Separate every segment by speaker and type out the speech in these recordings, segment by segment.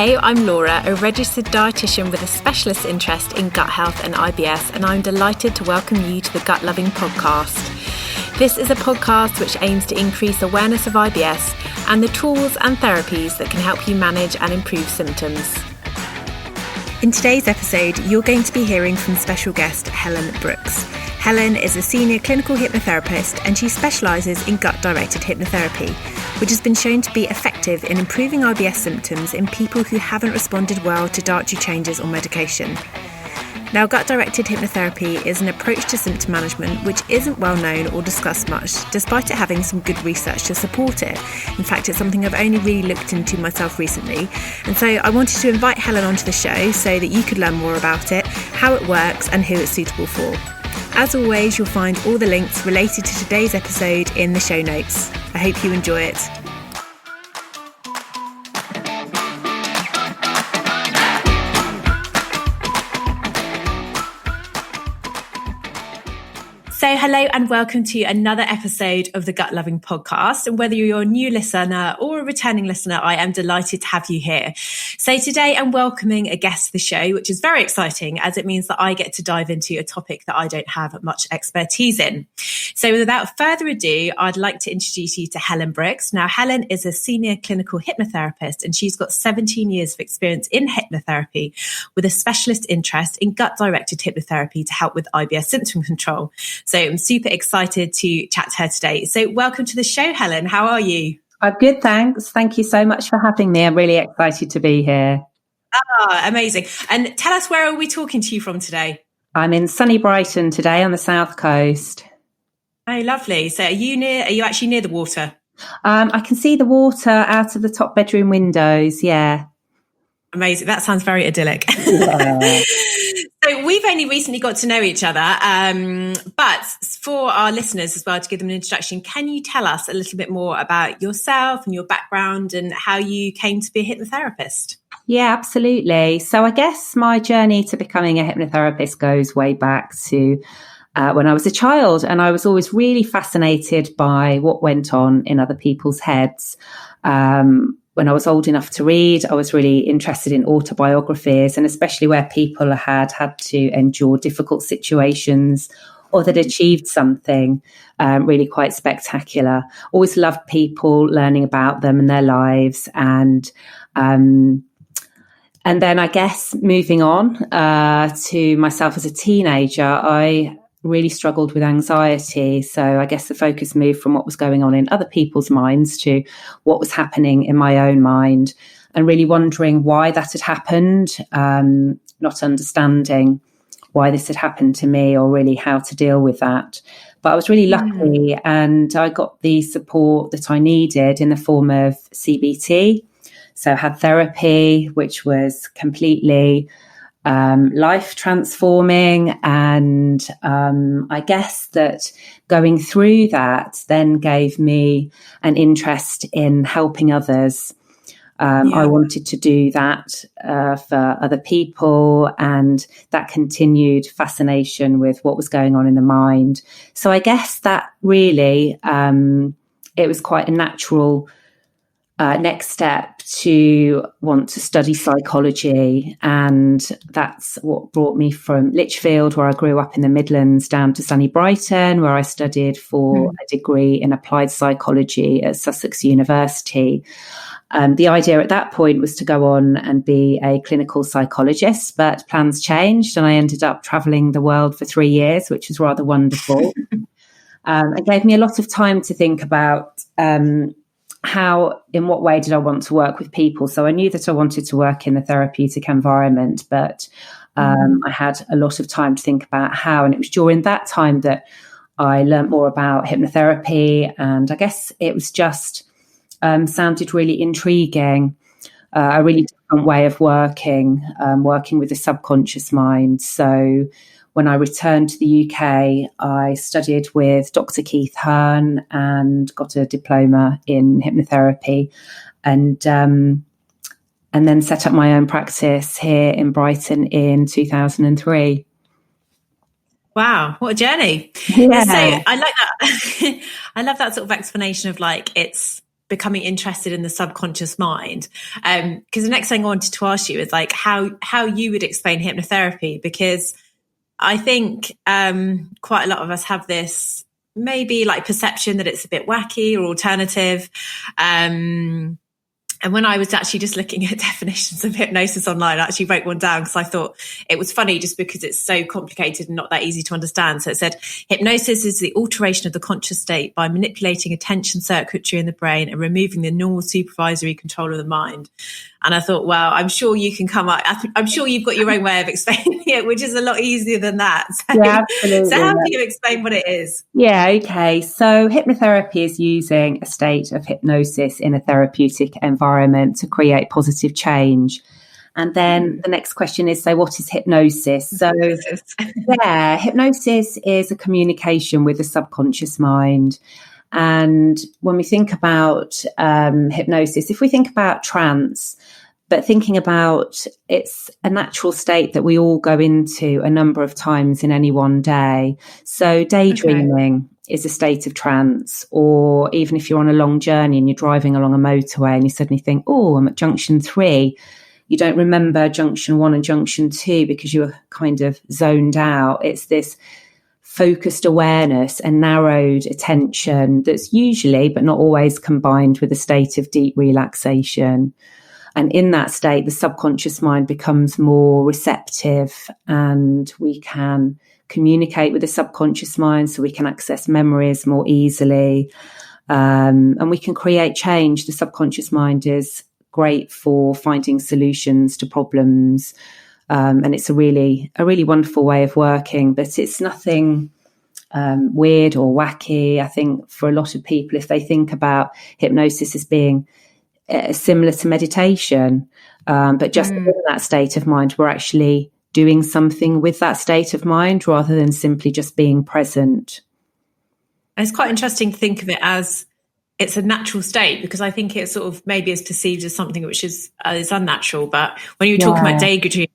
Speaker 1: Hey, I'm Laura, a registered dietitian with a specialist interest in gut health and IBS, and I'm delighted to welcome you to the Gut Loving podcast. This is a podcast which aims to increase awareness of IBS and the tools and therapies that can help you manage and improve symptoms. In today's episode, you're going to be hearing from special guest Helen Brooks. Helen is a senior clinical hypnotherapist and she specialises in gut-directed hypnotherapy, which has been shown to be effective in improving IBS symptoms in people who haven't responded well to dietary changes or medication. Now, gut-directed hypnotherapy is an approach to symptom management which isn't well known or discussed much, despite it having some good research to support it. In fact, it's something I've only really looked into myself recently. And so I wanted to invite Helen onto the show so that you could learn more about it, how it works and who it's suitable for. As always, you'll find all the links related to today's episode in the show notes. I hope you enjoy it. So hello and welcome to another episode of the Gut Loving podcast. And whether you're a new listener or a returning listener, I am delighted to have you here. So today I'm welcoming a guest to the show, which is very exciting as it means that I get to dive into a topic that I don't have much expertise in. So without further ado, I'd like to introduce you to Helen Brooks. Now, Helen is a senior clinical hypnotherapist and she's got 17 years of experience in hypnotherapy with a specialist interest in gut-directed hypnotherapy to help with IBS symptom control. So I'm super excited to chat to her today. So welcome to the show, Helen. How are you?
Speaker 2: I'm good, thanks. Thank you so much for having me. I'm really excited to be here.
Speaker 1: Amazing. And tell us, where are we talking to you from today?
Speaker 2: I'm in sunny Brighton today on the south coast.
Speaker 1: Oh, lovely. So are you actually near the water?
Speaker 2: I can see the water out of the top bedroom windows, yeah.
Speaker 1: Amazing. That sounds very idyllic.
Speaker 2: Yeah.
Speaker 1: So we've only recently got to know each other, but for our listeners as well, to give them an introduction, can you tell us a little bit more about yourself and your background and how you came to be a hypnotherapist?
Speaker 2: Yeah, absolutely. So I guess my journey to becoming a hypnotherapist goes way back to when I was a child, and I was always really fascinated by what went on in other people's heads. When I was old enough to read, I was really interested in autobiographies, and especially where people had to endure difficult situations or that achieved something really quite spectacular. Always loved people, learning about them and their lives. And then I guess moving on to myself as a teenager, I really struggled with anxiety. So I guess the focus moved from what was going on in other people's minds to what was happening in my own mind, and really wondering why that had happened, not understanding why this had happened to me or really how to deal with that. But I was really lucky and I got the support that I needed in the form of CBT. So I had therapy, which was completely life transforming. And I guess that going through that then gave me an interest in helping others. I wanted to do that for other people, and that continued fascination with what was going on in the mind. So I guess that really, it was quite a natural next step to want to study psychology. And that's what brought me from Lichfield, where I grew up in the Midlands, down to sunny Brighton, where I studied for a degree in applied psychology at Sussex University. The idea at that point was to go on and be a clinical psychologist, but plans changed and I ended up travelling the world for 3 years, which was rather wonderful. It gave me a lot of time to think about in what way did I want to work with people? So I knew that I wanted to work in the therapeutic environment, but I had a lot of time to think about how. And it was during that time that I learned more about hypnotherapy. And I guess it was just sounded really intriguing, a really different way of working with the subconscious mind. So when I returned to the UK, I studied with Dr. Keith Hearn and got a diploma in hypnotherapy, and then set up my own practice here in Brighton in 2003.
Speaker 1: Wow, what a journey.
Speaker 2: Yeah.
Speaker 1: So I like that. I love that sort of explanation of like, it's becoming interested in the subconscious mind. Because the next thing I wanted to ask you is like how you would explain hypnotherapy, because I think quite a lot of us have this maybe like perception that it's a bit wacky or alternative. And when I was actually just looking at definitions of hypnosis online, I actually wrote one down because I thought it was funny just because it's so complicated and not that easy to understand. So it said, hypnosis is the alteration of the conscious state by manipulating attention circuitry in the brain and removing the normal supervisory control of the mind. And I thought, well, I'm sure you can come up. I'm sure you've got your own way of explaining it, which is a lot easier than that. So,
Speaker 2: yeah, absolutely.
Speaker 1: So how do you explain what it is?
Speaker 2: Yeah, okay. So hypnotherapy is using a state of hypnosis in a therapeutic environment to create positive change. And then the next question is, so what is hypnosis? So yeah, hypnosis is a communication with the subconscious mind. And when we think about hypnosis, if we think about trance, but thinking about it's a natural state that we all go into a number of times in any one day. So daydreaming is a state of trance, or even if you're on a long journey and you're driving along a motorway and you suddenly think, oh, I'm at junction 3. You don't remember junction 1 and junction 2 because you were kind of zoned out. It's this focused awareness and narrowed attention that's usually, but not always, combined with a state of deep relaxation. And in that state, the subconscious mind becomes more receptive and we can communicate with the subconscious mind, so we can access memories more easily, and we can create change. The subconscious mind is great for finding solutions to problems. And it's a really wonderful way of working, but it's nothing weird or wacky. I think for a lot of people, if they think about hypnosis as being similar to meditation, but just in that state of mind, we're actually doing something with that state of mind rather than simply just being present.
Speaker 1: And it's quite interesting to think of it as it's a natural state, because I think it sort of maybe is perceived as something which is unnatural. But when you were talking about daydreaming,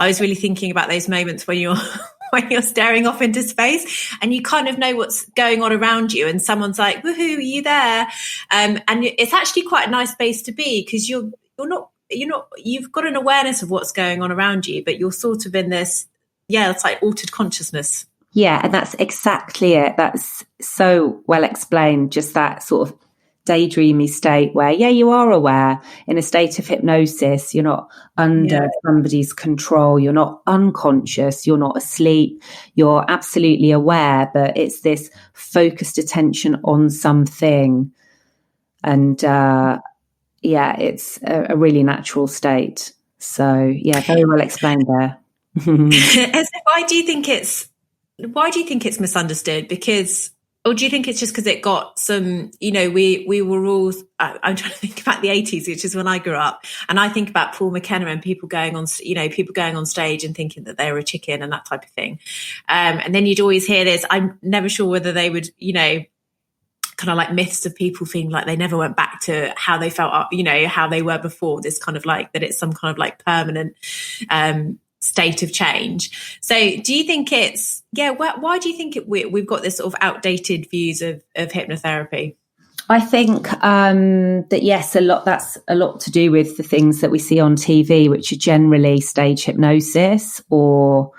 Speaker 1: I was really thinking about those moments when you're staring off into space and you kind of know what's going on around you, and someone's like, "Woohoo, are you there?" And it's actually quite a nice space to be, because you're not you've got an awareness of what's going on around you, but you're sort of in this, it's like altered consciousness.
Speaker 2: Yeah, and that's exactly it. That's so well explained. Just that sort of daydreamy state where, you are aware in a state of hypnosis. You're not under somebody's control. You're not unconscious. You're not asleep. You're absolutely aware, but it's this focused attention on something. And it's a really natural state. So, very well explained there.
Speaker 1: Why do you think it's misunderstood? Because, or do you think it's just because it got some, we were all, I'm trying to think about the 80s, which is when I grew up. And I think about Paul McKenna and people going on stage and thinking that they were a chicken and that type of thing. And then you'd always hear this. I'm never sure whether they would, kind of like myths of people feeling like they never went back to how they felt, how they were before, this kind of like that it's some kind of like permanent, state of change. So do you think it's why do you think we've got this sort of outdated views of hypnotherapy?
Speaker 2: I think that's a lot to do with the things that we see on TV, which are generally stage hypnosis or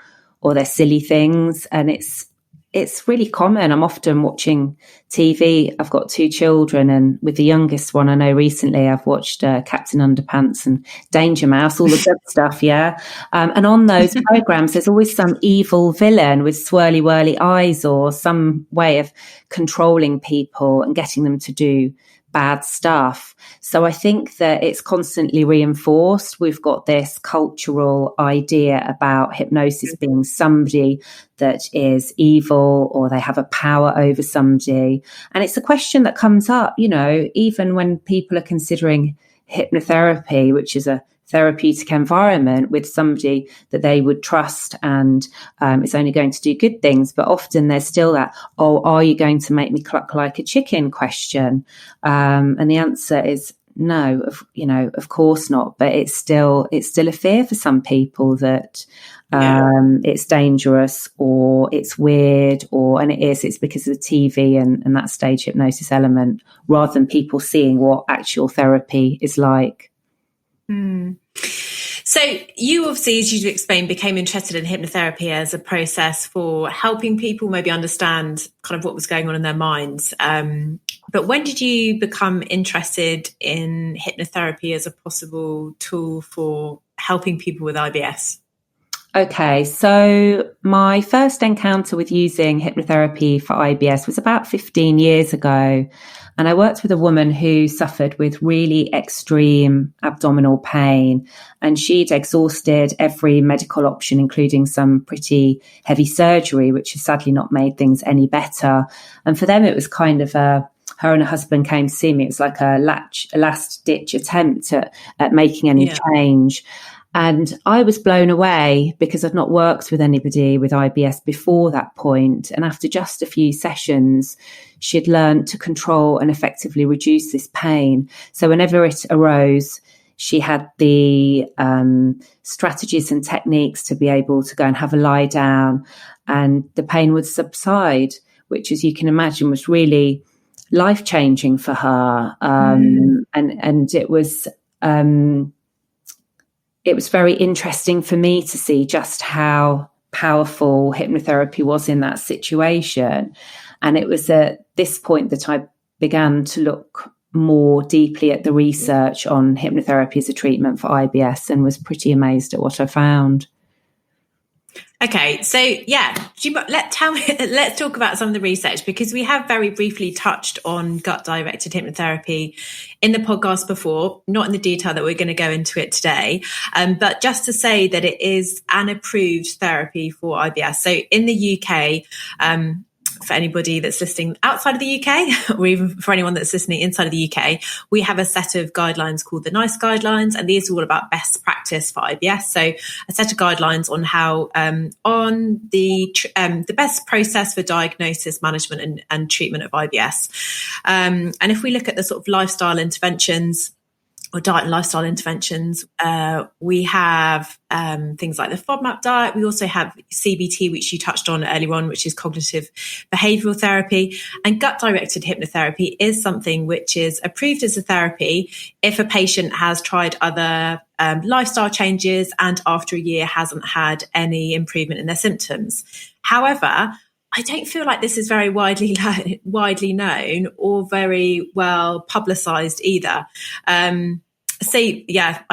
Speaker 2: they're silly things, and it's really common. I'm often watching TV. I've got 2 children, and with the youngest one, I know recently I've watched Captain Underpants and Danger Mouse, all the good stuff, and on those programs, there's always some evil villain with swirly whirly eyes or some way of controlling people and getting them to do bad stuff. So I think that it's constantly reinforced. We've got this cultural idea about hypnosis being somebody that is evil or they have a power over somebody. And it's a question that comes up, even when people are considering hypnotherapy, which is a therapeutic environment with somebody that they would trust and it's only going to do good things. But often there's still that, are you going to make me cluck like a chicken question? And the answer is no, of course not. But it's still a fear for some people that it's dangerous or it's weird, and it's because of the TV and that stage hypnosis element, rather than people seeing what actual therapy is like.
Speaker 1: So you obviously, as you explained, became interested in hypnotherapy as a process for helping people maybe understand kind of what was going on in their minds. But when did you become interested in hypnotherapy as a possible tool for helping people with IBS?
Speaker 2: Okay, so my first encounter with using hypnotherapy for IBS was about 15 years ago. And I worked with a woman who suffered with really extreme abdominal pain. And she'd exhausted every medical option, including some pretty heavy surgery, which has sadly not made things any better. And for them, it was kind of her and her husband came to see me. It was like a last-ditch attempt at making any change. And I was blown away because I'd not worked with anybody with IBS before that point. And after just a few sessions, she'd learned to control and effectively reduce this pain. So whenever it arose, she had the strategies and techniques to be able to go and have a lie down, and the pain would subside, which, as you can imagine, was really life-changing for her. And it was... it was very interesting for me to see just how powerful hypnotherapy was in that situation. And it was at this point that I began to look more deeply at the research on hypnotherapy as a treatment for IBS, and was pretty amazed at what I found.
Speaker 1: Okay, so let's talk about some of the research, because we have very briefly touched on gut-directed hypnotherapy in the podcast before, not in the detail that we're going to go into it today, but just to say that it is an approved therapy for IBS. So in the UK, for anybody that's listening outside of the UK, or even for anyone that's listening inside of the UK, we have a set of guidelines called the NICE guidelines, and these are all about best practice for IBS. So a set of guidelines on how on the best process for diagnosis, management, and treatment of IBS. And if we look at the sort of lifestyle interventions, or diet and lifestyle interventions, we have things like the FODMAP diet. We also have CBT, which you touched on earlier on, which is cognitive behavioral therapy. And gut-directed hypnotherapy is something which is approved as a therapy if a patient has tried other lifestyle changes and after a year hasn't had any improvement in their symptoms. However, I don't feel like this is very widely known or very well publicised either. I've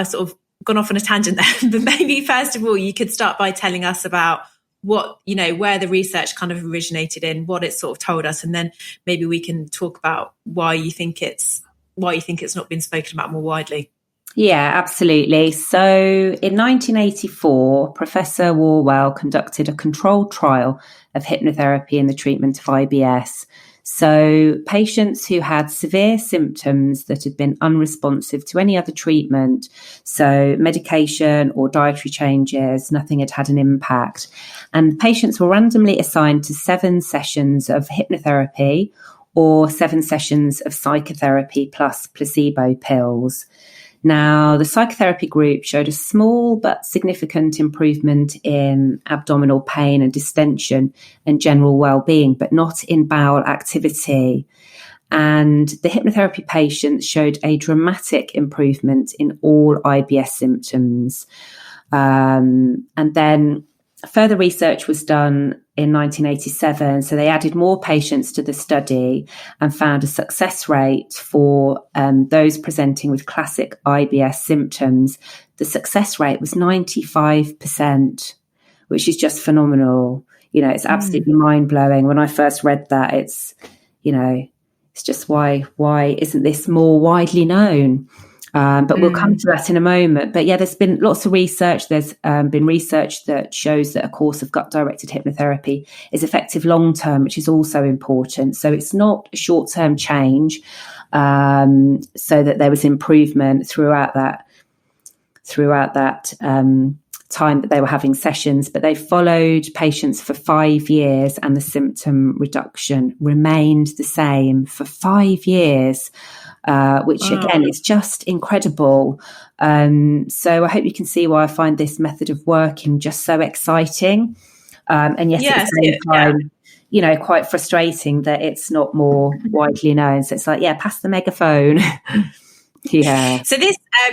Speaker 1: sort of gone off on a tangent there, but maybe first of all, you could start by telling us about what, where the research kind of originated in, what it sort of told us, and then maybe we can talk about why you think it's not been spoken about more widely.
Speaker 2: Yeah, absolutely. So in 1984, Professor Warwell conducted a controlled trial of hypnotherapy in the treatment of IBS. So patients who had severe symptoms that had been unresponsive to any other treatment, so medication or dietary changes, nothing had had an impact. And patients were randomly assigned to 7 sessions of hypnotherapy or 7 sessions of psychotherapy plus placebo pills. Now, the psychotherapy group showed a small but significant improvement in abdominal pain and distension and general well-being, but not in bowel activity. And the hypnotherapy patients showed a dramatic improvement in all IBS symptoms. And then further research was done in 1987. So they added more patients to the study and found a success rate for those presenting with classic IBS symptoms. The success rate was 95%, which is just phenomenal. It's absolutely mind-blowing. When I first read that, it's just why isn't this more widely known? But we'll come to that in a moment. But yeah, there's been lots of research. There's been research that shows that a course of gut-directed hypnotherapy is effective long-term, which is also important. So it's not a short-term change, so that there was improvement throughout that time that they were having sessions. But they followed patients for 5 years, and the symptom reduction remained the same for 5 years. which again is just incredible. So I hope you can see why I find this method of working just so exciting. And yet at the same time, you know, quite frustrating that it's not more widely known. So it's like, pass the megaphone. Yeah.
Speaker 1: So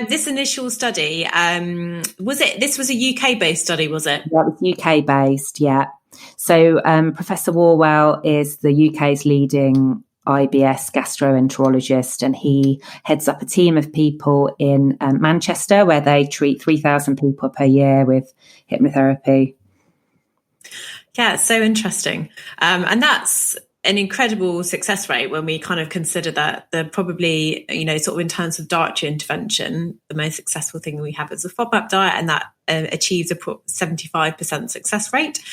Speaker 1: this initial study, this was a UK based study, was it?
Speaker 2: Yeah, it was UK based. Yeah. So Professor Warwell is the UK's leading IBS gastroenterologist, and he heads up a team of people in Manchester where they treat 3,000 people per year with hypnotherapy.
Speaker 1: Yeah, it's so interesting. And that's an incredible success rate when we kind of consider that the probably, you know, sort of in terms of dietary intervention, the most successful thing we have is the FODMAP diet, and that achieves a 75% success rate.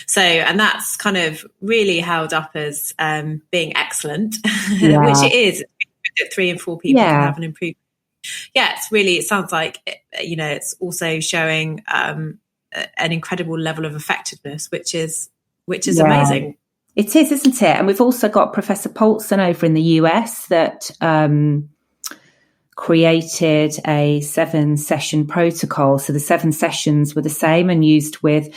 Speaker 1: So, and that's kind of really held up as being excellent, which it is. 3 in 4 people can have an improvement. Yeah, it sounds like, you know, it's also showing an incredible level of effectiveness, which is amazing.
Speaker 2: It is, isn't it? And we've also got Professor Paulson over in the US that created a 7-session protocol. So the 7 sessions were the same and used with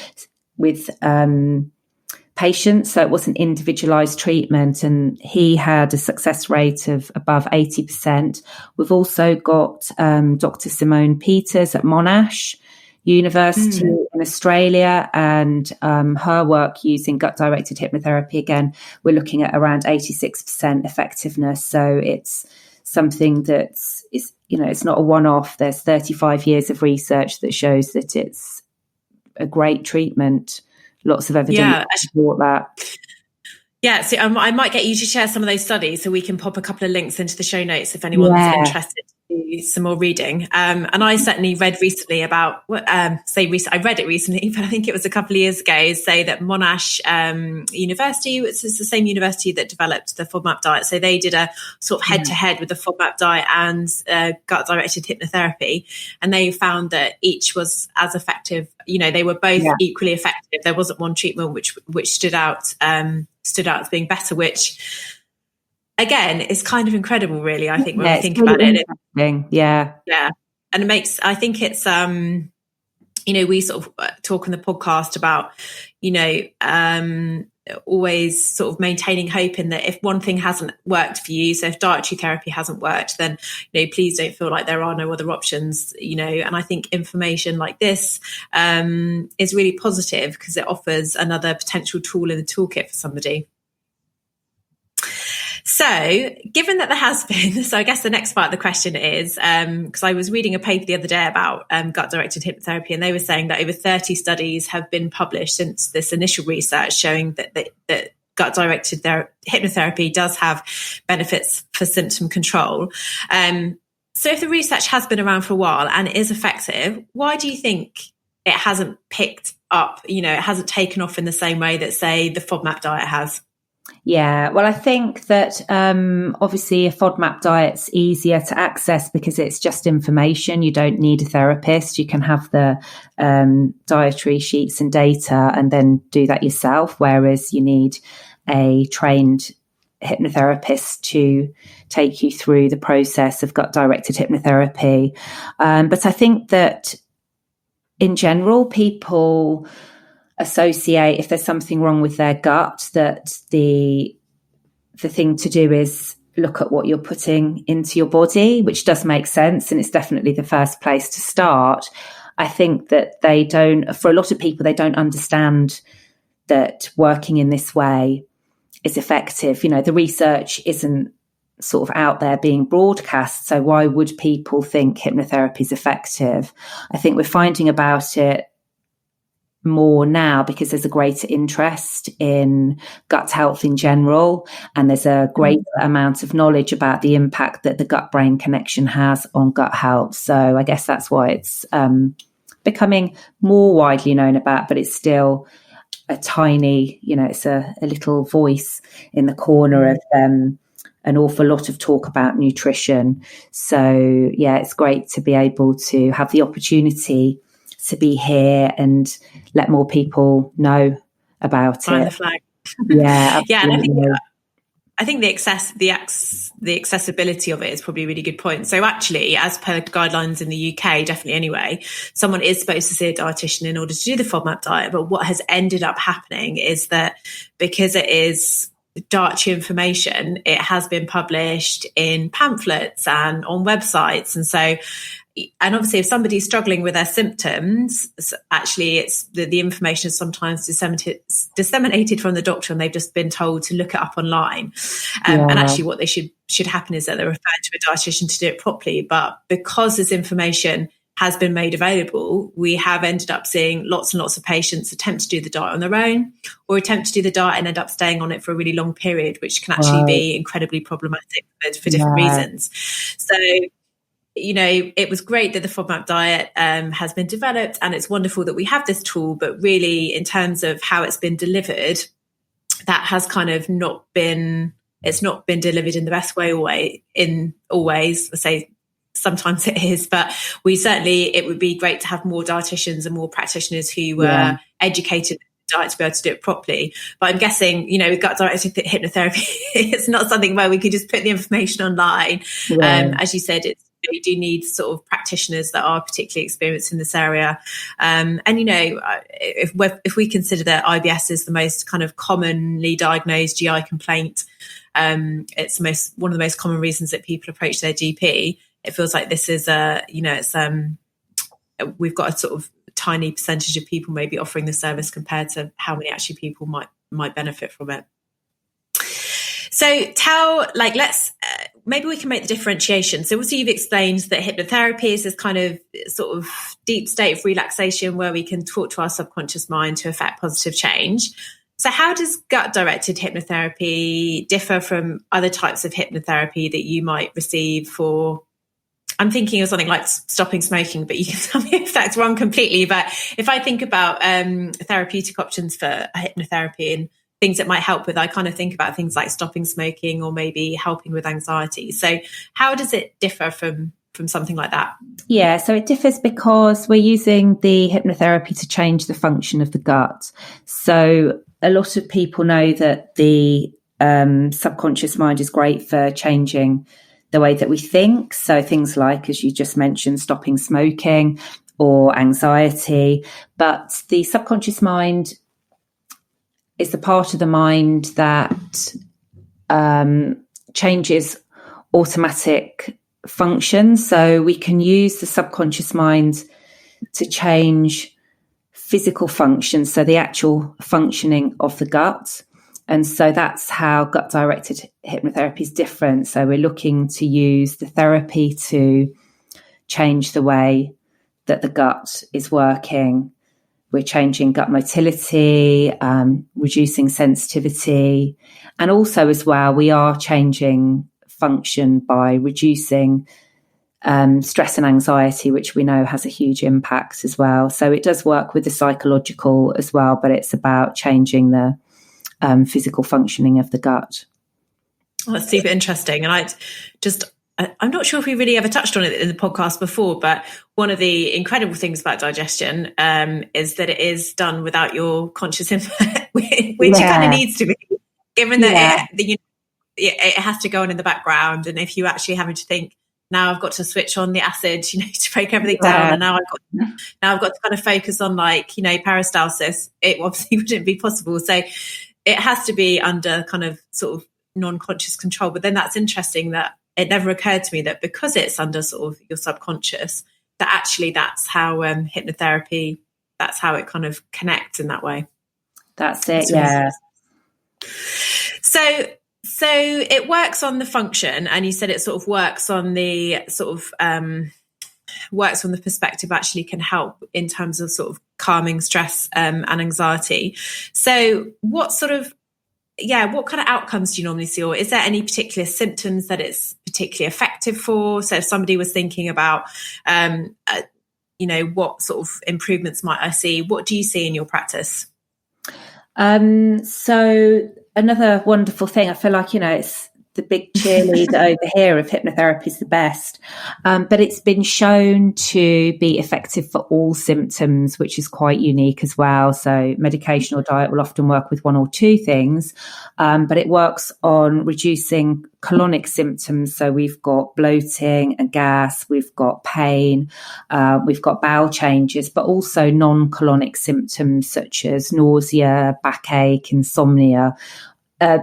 Speaker 2: patients. So it was an individualized treatment, and he had a success rate of above 80%. We've also got Dr. Simone Peters at Monash University in Australia, and her work using gut-directed hypnotherapy. Again, we're looking at around 86% effectiveness. So it's something that's, you know, it's not a one-off. There's 35 years of research that shows that it's a great treatment. Lots of evidence to support that.
Speaker 1: Yeah, so I might get you to share some of those studies so we can pop a couple of links into the show notes if anyone's interested to do some more reading. And I certainly read recently about, I read it recently, but I think it was a couple of years ago, say that Monash University, it's the same university that developed the FODMAP diet. So they did a sort of head-to-head with the FODMAP diet and gut-directed hypnotherapy. And they found that each was as effective. You know, they were both equally effective. There wasn't one treatment which stood out as being better, which again is kind of incredible, really. I think when we think about it,
Speaker 2: yeah,
Speaker 1: and it makes. I think it's you know, we sort of talk in the podcast about, you know, always sort of maintaining hope in that if one thing hasn't worked for you, so if dietary therapy hasn't worked, then, you know, please don't feel like there are no other options, you know. And I think information like this is really positive because it offers another potential tool in the toolkit for somebody. So given that there has been, so I guess the next part of the question is, because I was reading a paper the other day about gut-directed hypnotherapy, and they were saying that over 30 studies have been published since this initial research showing that gut-directed hypnotherapy does have benefits for symptom control. So if the research has been around for a while and is effective, why do you think it hasn't picked up, you know, it hasn't taken off in the same way that, say, the FODMAP diet has?
Speaker 2: Yeah, well, I think that obviously a FODMAP diet's easier to access because it's just information. You don't need a therapist. You can have the dietary sheets and data and then do that yourself, whereas you need a trained hypnotherapist to take you through the process of gut-directed hypnotherapy. But I think that in general, people associate, if there's something wrong with their gut, that the thing to do is look at what you're putting into your body, which does make sense, and it's definitely the first place to start. I think that for a lot of people, they don't understand that working in this way is effective. You know, the research isn't sort of out there being broadcast, so why would people think hypnotherapy is effective? I think we're finding about it more now because there's a greater interest in gut health in general, and there's a greater amount of knowledge about the impact that the gut-brain connection has on gut health. So I guess that's why it's becoming more widely known about, but it's still a tiny, you know, it's a little voice in the corner of an awful lot of talk about nutrition. So yeah, it's great to be able to have the opportunity to be here and let more people know about
Speaker 1: Find
Speaker 2: it.
Speaker 1: the flag.
Speaker 2: Yeah,
Speaker 1: yeah, and I think I think the accessibility of it is probably a really good point. So actually, as per guidelines in the UK, definitely anyway, someone is supposed to see a dietitian in order to do the FODMAP diet. But what has ended up happening is that because it is dietary information, it has been published in pamphlets and on websites. And obviously, if somebody's struggling with their symptoms, actually, it's the information is sometimes disseminated from the doctor, and they've just been told to look it up online. And actually, what they should happen is that they're referred to a dietitian to do it properly. But because this information has been made available, we have ended up seeing lots and lots of patients attempt to do the diet on their own, or attempt to do the diet and end up staying on it for a really long period, which can actually be incredibly problematic for different reasons. So, it was great that the FODMAP diet has been developed, and it's wonderful that we have this tool, but really in terms of how it's been delivered, that has kind of not been delivered in the best way in always. I say sometimes it is, but it would be great to have more dietitians and more practitioners who were educated diet to be able to do it properly. But I'm guessing, with gut-directed hypnotherapy, it's not something where we could just put the information online. As you said, you do need sort of practitioners that are particularly experienced in this area. If we consider that IBS is the most kind of commonly diagnosed GI complaint, it's one of the most common reasons that people approach their GP. It feels like this is we've got a sort of tiny percentage of people maybe offering the service compared to how many actually people might benefit from it. So maybe we can make the differentiation. So obviously you've explained that hypnotherapy is this kind of sort of deep state of relaxation where we can talk to our subconscious mind to affect positive change. So how does gut-directed hypnotherapy differ from other types of hypnotherapy that you might receive for, I'm thinking of something like stopping smoking, but you can tell me if that's wrong completely. But if I think about therapeutic options for hypnotherapy and things that might help with, I kind of think about things like stopping smoking or maybe helping with anxiety. So how does it differ from something like that?
Speaker 2: Yeah, so it differs because we're using the hypnotherapy to change the function of the gut. So a lot of people know that the subconscious mind is great for changing the way that we think. So things like, as you just mentioned, stopping smoking or anxiety. But the subconscious mind is the part of the mind that changes automatic functions. So we can use the subconscious mind to change physical functions, so the actual functioning of the gut. And so that's how gut-directed hypnotherapy is different. So we're looking to use the therapy to change the way that the gut is working. We're changing gut motility, reducing sensitivity. And also as well, we are changing function by reducing stress and anxiety, which we know has a huge impact as well. So it does work with the psychological as well, but it's about changing the physical functioning of the gut.
Speaker 1: Oh, that's super interesting. And I'm not sure if we really ever touched on it in the podcast before, but one of the incredible things about digestion is that it is done without your conscious input, which it kind of needs to be, given that it has to go on in the background. And if you actually having to think, now I've got to switch on the acid, to break everything down, and now I've got to kind of focus on peristalsis, it obviously wouldn't be possible. So it has to be under kind of sort of non-conscious control. But then that's interesting that it never occurred to me that because it's under sort of your subconscious, that actually that's how hypnotherapy, that's how it kind of connects in that way.
Speaker 2: That's it, yeah.
Speaker 1: So it works on the function, and you said it sort of works on the works from the perspective actually can help in terms of sort of calming stress and anxiety. So what kind of outcomes do you normally see, or is there any particular symptoms that it's particularly effective for? So if somebody was thinking about, what sort of improvements might I see? What do you see in your practice?
Speaker 2: So another wonderful thing, I feel like, it's the big cheerleader over here of hypnotherapy is the best. But it's been shown to be effective for all symptoms, which is quite unique as well. So medication or diet will often work with one or two things, but it works on reducing colonic symptoms. So we've got bloating and gas, we've got pain, we've got bowel changes, but also non-colonic symptoms such as nausea, backache, insomnia,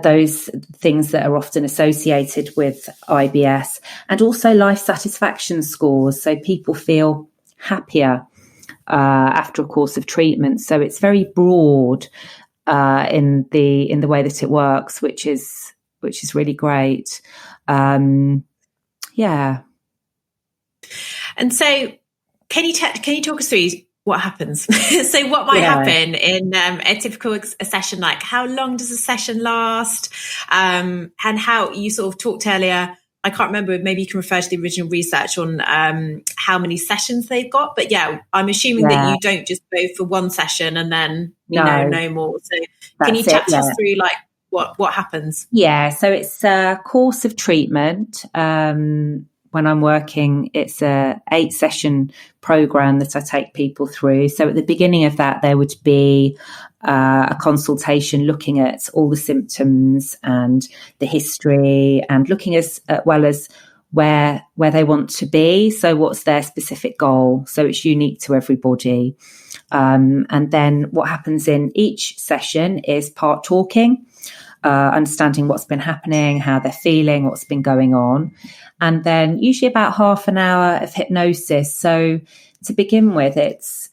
Speaker 2: those things that are often associated with IBS, and also life satisfaction scores. So people feel happier after a course of treatment. So it's very broad in the way that it works, which is really great. Yeah.
Speaker 1: And so, can you talk us through what happens? So what might happen in a typical session? Like, how long does a session last? And how you sort of talked earlier, I can't remember, maybe you can refer to the original research on how many sessions they've got. But yeah, I'm assuming that you don't just go for one session and then, no more. So can you chat us through like what happens?
Speaker 2: Yeah, so it's a course of treatment. When I'm working, it's a 8-session program that I take people through. So at the beginning of that, there would be a consultation looking at all the symptoms and the history, and looking as well as where they want to be. So what's their specific goal? So it's unique to everybody. And then what happens in each session is part talking, understanding what's been happening, how they're feeling, what's been going on. And then usually about half an hour of hypnosis. So to begin with, it's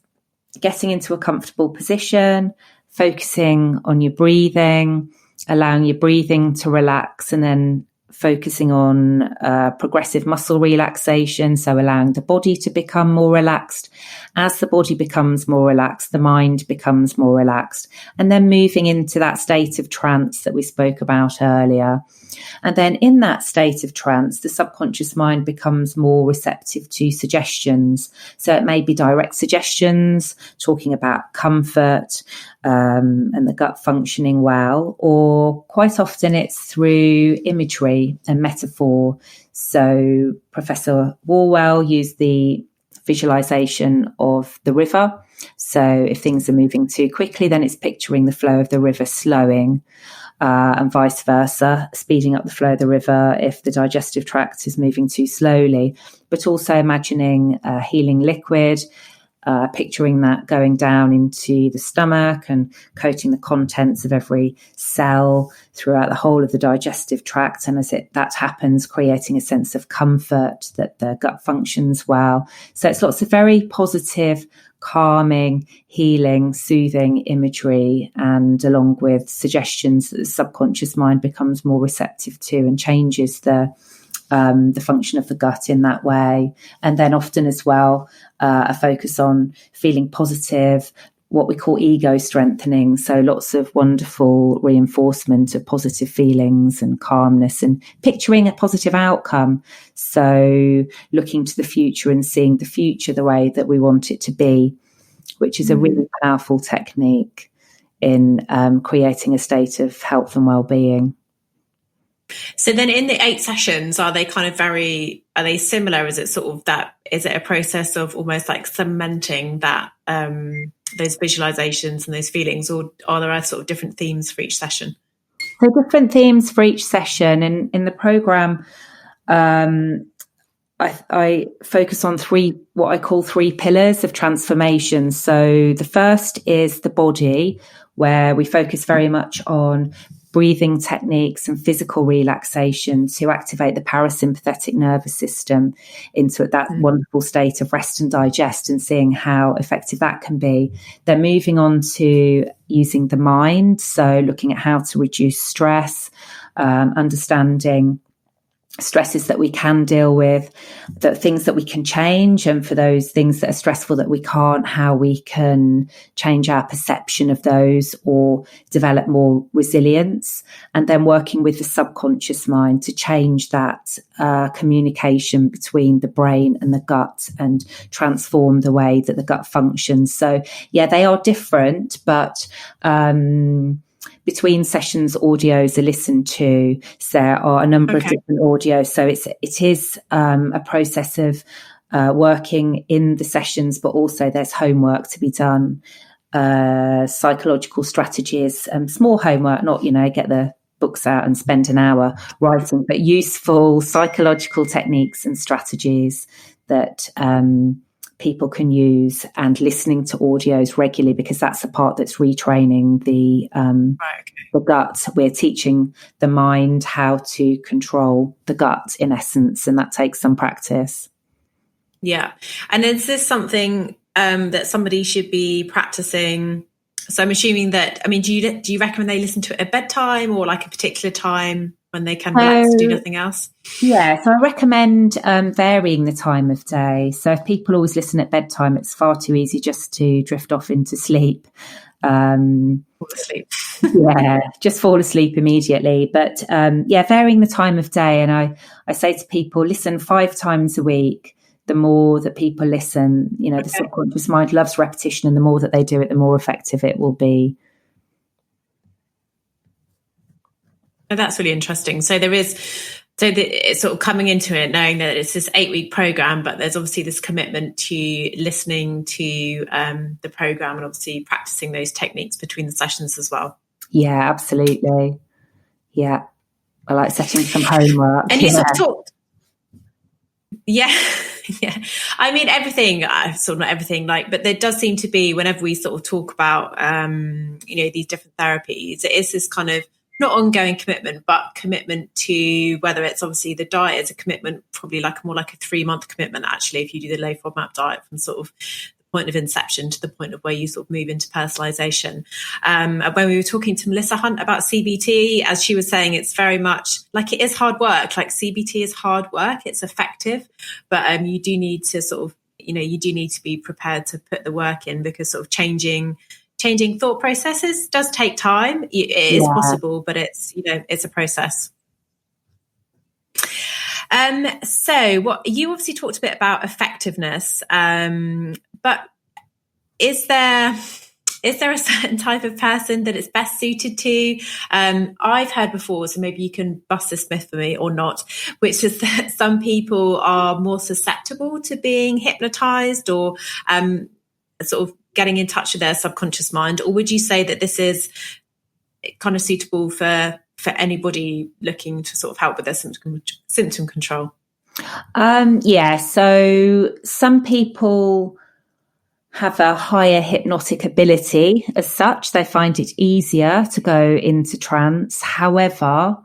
Speaker 2: getting into a comfortable position, focusing on your breathing, allowing your breathing to relax, and then focusing on progressive muscle relaxation. So allowing the body to become more relaxed. As the body becomes more relaxed, the mind becomes more relaxed, and then moving into that state of trance that we spoke about earlier. And then in that state of trance, the subconscious mind becomes more receptive to suggestions. So it may be direct suggestions, talking about comfort and the gut functioning well, or quite often it's through imagery and metaphor. So Professor Warwell used the visualization of the river. So if things are moving too quickly, then it's picturing the flow of the river slowing. And vice versa, speeding up the flow of the river if the digestive tract is moving too slowly, but also imagining a healing liquid, picturing that going down into the stomach and coating the contents of every cell throughout the whole of the digestive tract. And as that happens, creating a sense of comfort, that the gut functions well. So it's lots of very positive, calming, healing, soothing imagery, and along with suggestions that the subconscious mind becomes more receptive to and changes the function of the gut in that way. And then often as well, a focus on feeling positive, what we call ego strengthening. So lots of wonderful reinforcement of positive feelings and calmness, and picturing a positive outcome. So looking to the future and seeing the future the way that we want it to be, which is a really powerful technique in creating a state of health and well-being.
Speaker 1: So then in the 8 sessions, are they similar? Is it sort of that, is it a process of almost like cementing that, those visualizations and those feelings, or are there sort of different themes for each session?
Speaker 2: So different themes for each session. In the program, I focus on what I call 3 pillars of transformation. So the first is the body, where we focus very much on breathing techniques and physical relaxation to activate the parasympathetic nervous system into that wonderful state of rest and digest, and seeing how effective that can be. Then moving on to using the mind, so looking at how to reduce stress, understanding stresses that we can deal with, the things that we can change, and for those things that are stressful that we can't, how we can change our perception of those or develop more resilience. And then working with the subconscious mind to change that communication between the brain and the gut and transform the way that the gut functions. So yeah, they are different, but between sessions, audios are listened to. So there are a number of different audios. So it is a process of working in the sessions, but also there's homework to be done, psychological strategies, small homework, not, get the books out and spend an hour writing, but useful psychological techniques and strategies that people can use, and listening to audios regularly, because that's the part that's retraining the gut. We're teaching the mind how to control the gut, in essence, and that takes some practice.
Speaker 1: Yeah. And is this something that somebody should be practicing? So I'm assuming that, do you recommend they listen to it at bedtime, or like a particular time when they can relax and do nothing else?
Speaker 2: Yeah, so I recommend varying the time of day. So if people always listen at bedtime, it's far too easy just to drift off into sleep.
Speaker 1: Fall asleep.
Speaker 2: Yeah, just fall asleep immediately. But varying the time of day. And I say to people, listen 5 times a week. The more that people listen, the subconscious mind loves repetition, and the more that they do it, the more effective it will be.
Speaker 1: Oh, that's really interesting. So it's sort of coming into it, knowing that it's this 8-week program, but there's obviously this commitment to listening to the program, and obviously practicing those techniques between the sessions as well.
Speaker 2: Yeah, absolutely. Yeah. I like setting some homework.
Speaker 1: And you sort of talked. Yeah. Yeah. Everything, sort of not everything, but there does seem to be, whenever we sort of talk about, these different therapies, it is this kind of not ongoing commitment, but commitment to, whether it's obviously the diet is a commitment, probably more like a 3-month commitment, actually, if you do the low FODMAP diet from sort of the point of inception to the point of where you sort of move into personalization. When we were talking to Melissa Hunt about CBT, as she was saying, it's very much it is hard work. CBT is hard work. It's effective, but you do need to sort of, you do need to be prepared to put the work in, because sort of changing thought processes does take time. It is possible, but it's, it's a process. So what you obviously talked a bit about effectiveness, but is there a certain type of person that it's best suited to? I've heard before, so maybe you can bust this myth for me or not, which is that some people are more susceptible to being hypnotized, or sort of getting in touch with their subconscious mind. Or would you say that this is kind of suitable for anybody looking to sort of help with their symptom control?
Speaker 2: So some people have a higher hypnotic ability as such. They find it easier to go into trance. However,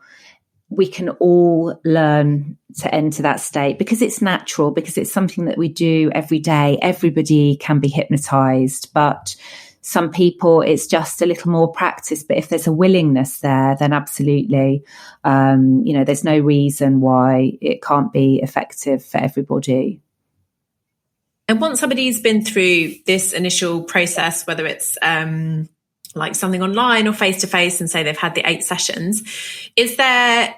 Speaker 2: we can all learn to enter that state, because it's natural, because it's something that we do every day. Everybody can be hypnotized, but some people it's just a little more practice. But if there's a willingness there, then absolutely, there's no reason why it can't be effective for everybody.
Speaker 1: And once somebody's been through this initial process, whether it's something online or face-to-face, and say they've had the 8 sessions, do they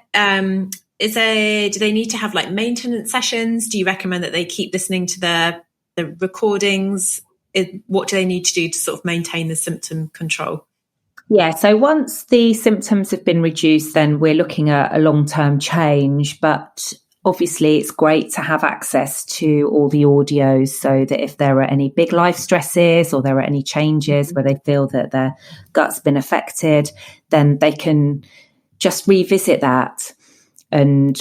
Speaker 1: need to have maintenance sessions? Do you recommend that they keep listening to the recordings? What do they need to do to sort of maintain the symptom control?
Speaker 2: Yeah, so once the symptoms have been reduced, then we're looking at a long-term change, but obviously it's great to have access to all the audios, so that if there are any big life stresses, or there are any changes where they feel that their gut's been affected, then they can just revisit that and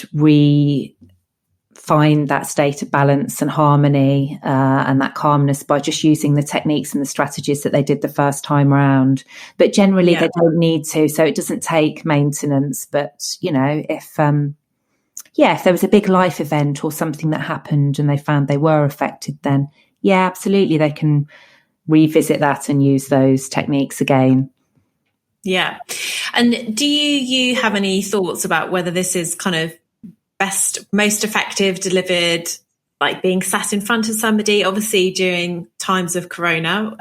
Speaker 2: find that state of balance and harmony, and that calmness, by just using the techniques and the strategies that they did the first time around. But generally they don't need to, so it doesn't take maintenance. But if there was a big life event or something that happened and they found they were affected, then absolutely, they can revisit that and use those techniques again.
Speaker 1: Yeah. And do you have any thoughts about whether this is kind of most effective delivered being sat in front of somebody? Obviously, during times of Corona,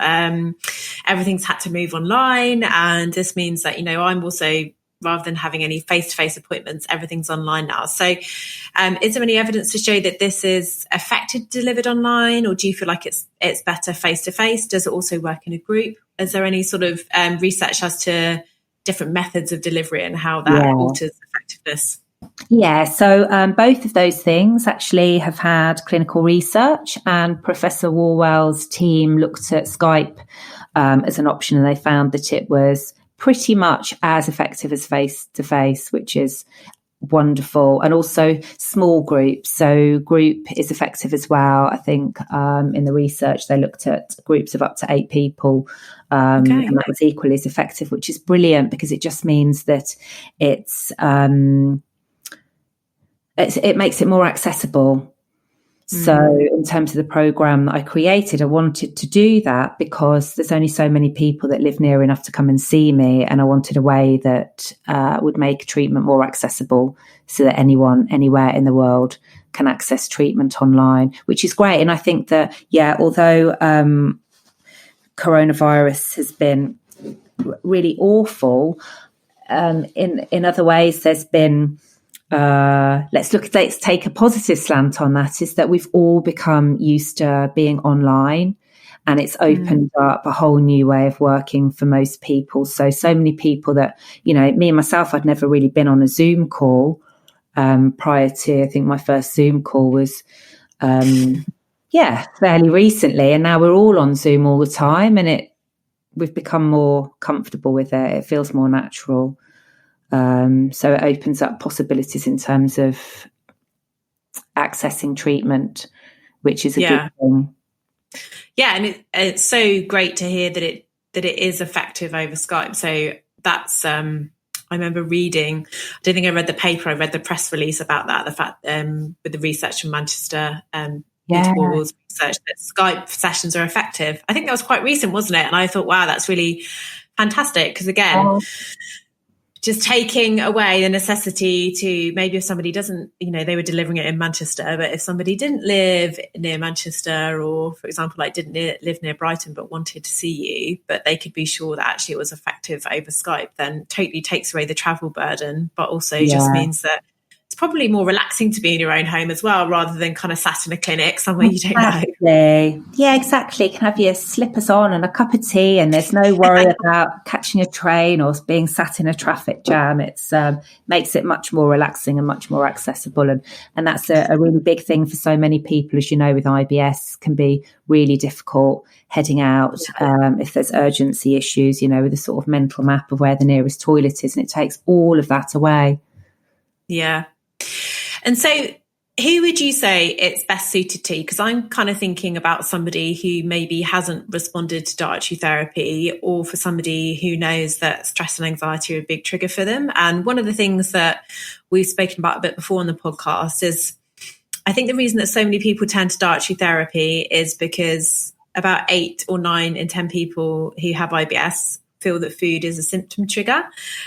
Speaker 1: everything's had to move online, and this means that I'm also, rather than having any face-to-face appointments, everything's online now. So is there any evidence to show that this is effective delivered online, or do you feel like it's better face-to-face? Does it also work in a group? Is there any sort of research as to different methods of delivery and how that alters effectiveness?
Speaker 2: Yeah, so both of those things actually have had clinical research, and Professor Warwell's team looked at Skype as an option, and they found that it was pretty much as effective as face-to-face, which is wonderful. And also small groups. So group is effective as well. I think in the research, they looked at groups of up to 8 people. And that was equally as effective, which is brilliant because it just means that it makes it more accessible. So in terms of the program that I created, I wanted to do that because there's only so many people that live near enough to come and see me. And I wanted a way that would make treatment more accessible so that anyone, anywhere in the world can access treatment online, which is great. And I think that, although coronavirus has been really awful, in other ways, there's been... let's take a positive slant on that, is that we've all become used to being online, and it's opened up a whole new way of working for most people. So many people that, me and myself, I'd never really been on a Zoom call prior to, I think my first Zoom call was, fairly recently. And now we're all on Zoom all the time, and we've become more comfortable with it. It feels more natural. So it opens up possibilities in terms of accessing treatment, which is a good thing.
Speaker 1: Yeah, and it's so great to hear that it is effective over Skype. So that's I remember reading. I don't think I read the paper. I read the press release about that. The fact with the research from Manchester, towards research that Skype sessions are effective. I think that was quite recent, wasn't it? And I thought, wow, that's really fantastic because again. Just taking away the necessity to maybe if somebody doesn't, they were delivering it in Manchester, but if somebody didn't live near Manchester or, for example, like didn't live near Brighton but wanted to see you, but they could be sure that actually it was effective over Skype, then totally takes away the travel burden, but also just means that it's probably more relaxing to be in your own home as well, rather than kind of sat in a clinic somewhere you don't know.
Speaker 2: Yeah, exactly. You can have your slippers on and a cup of tea, and there's no worry about catching a train or being sat in a traffic jam. It's makes it much more relaxing and much more accessible. And that's a really big thing for so many people, as you know, with IBS can be really difficult heading out if there's urgency issues, with a sort of mental map of where the nearest toilet is, and it takes all of that away.
Speaker 1: Yeah. And so who would you say it's best suited to? Because I'm kind of thinking about somebody who maybe hasn't responded to dietary therapy, or for somebody who knows that stress and anxiety are a big trigger for them. And one of the things that we've spoken about a bit before on the podcast is I think the reason that so many people turn to dietary therapy is because about 8 or 9 in 10 people who have IBS feel that food is a symptom trigger.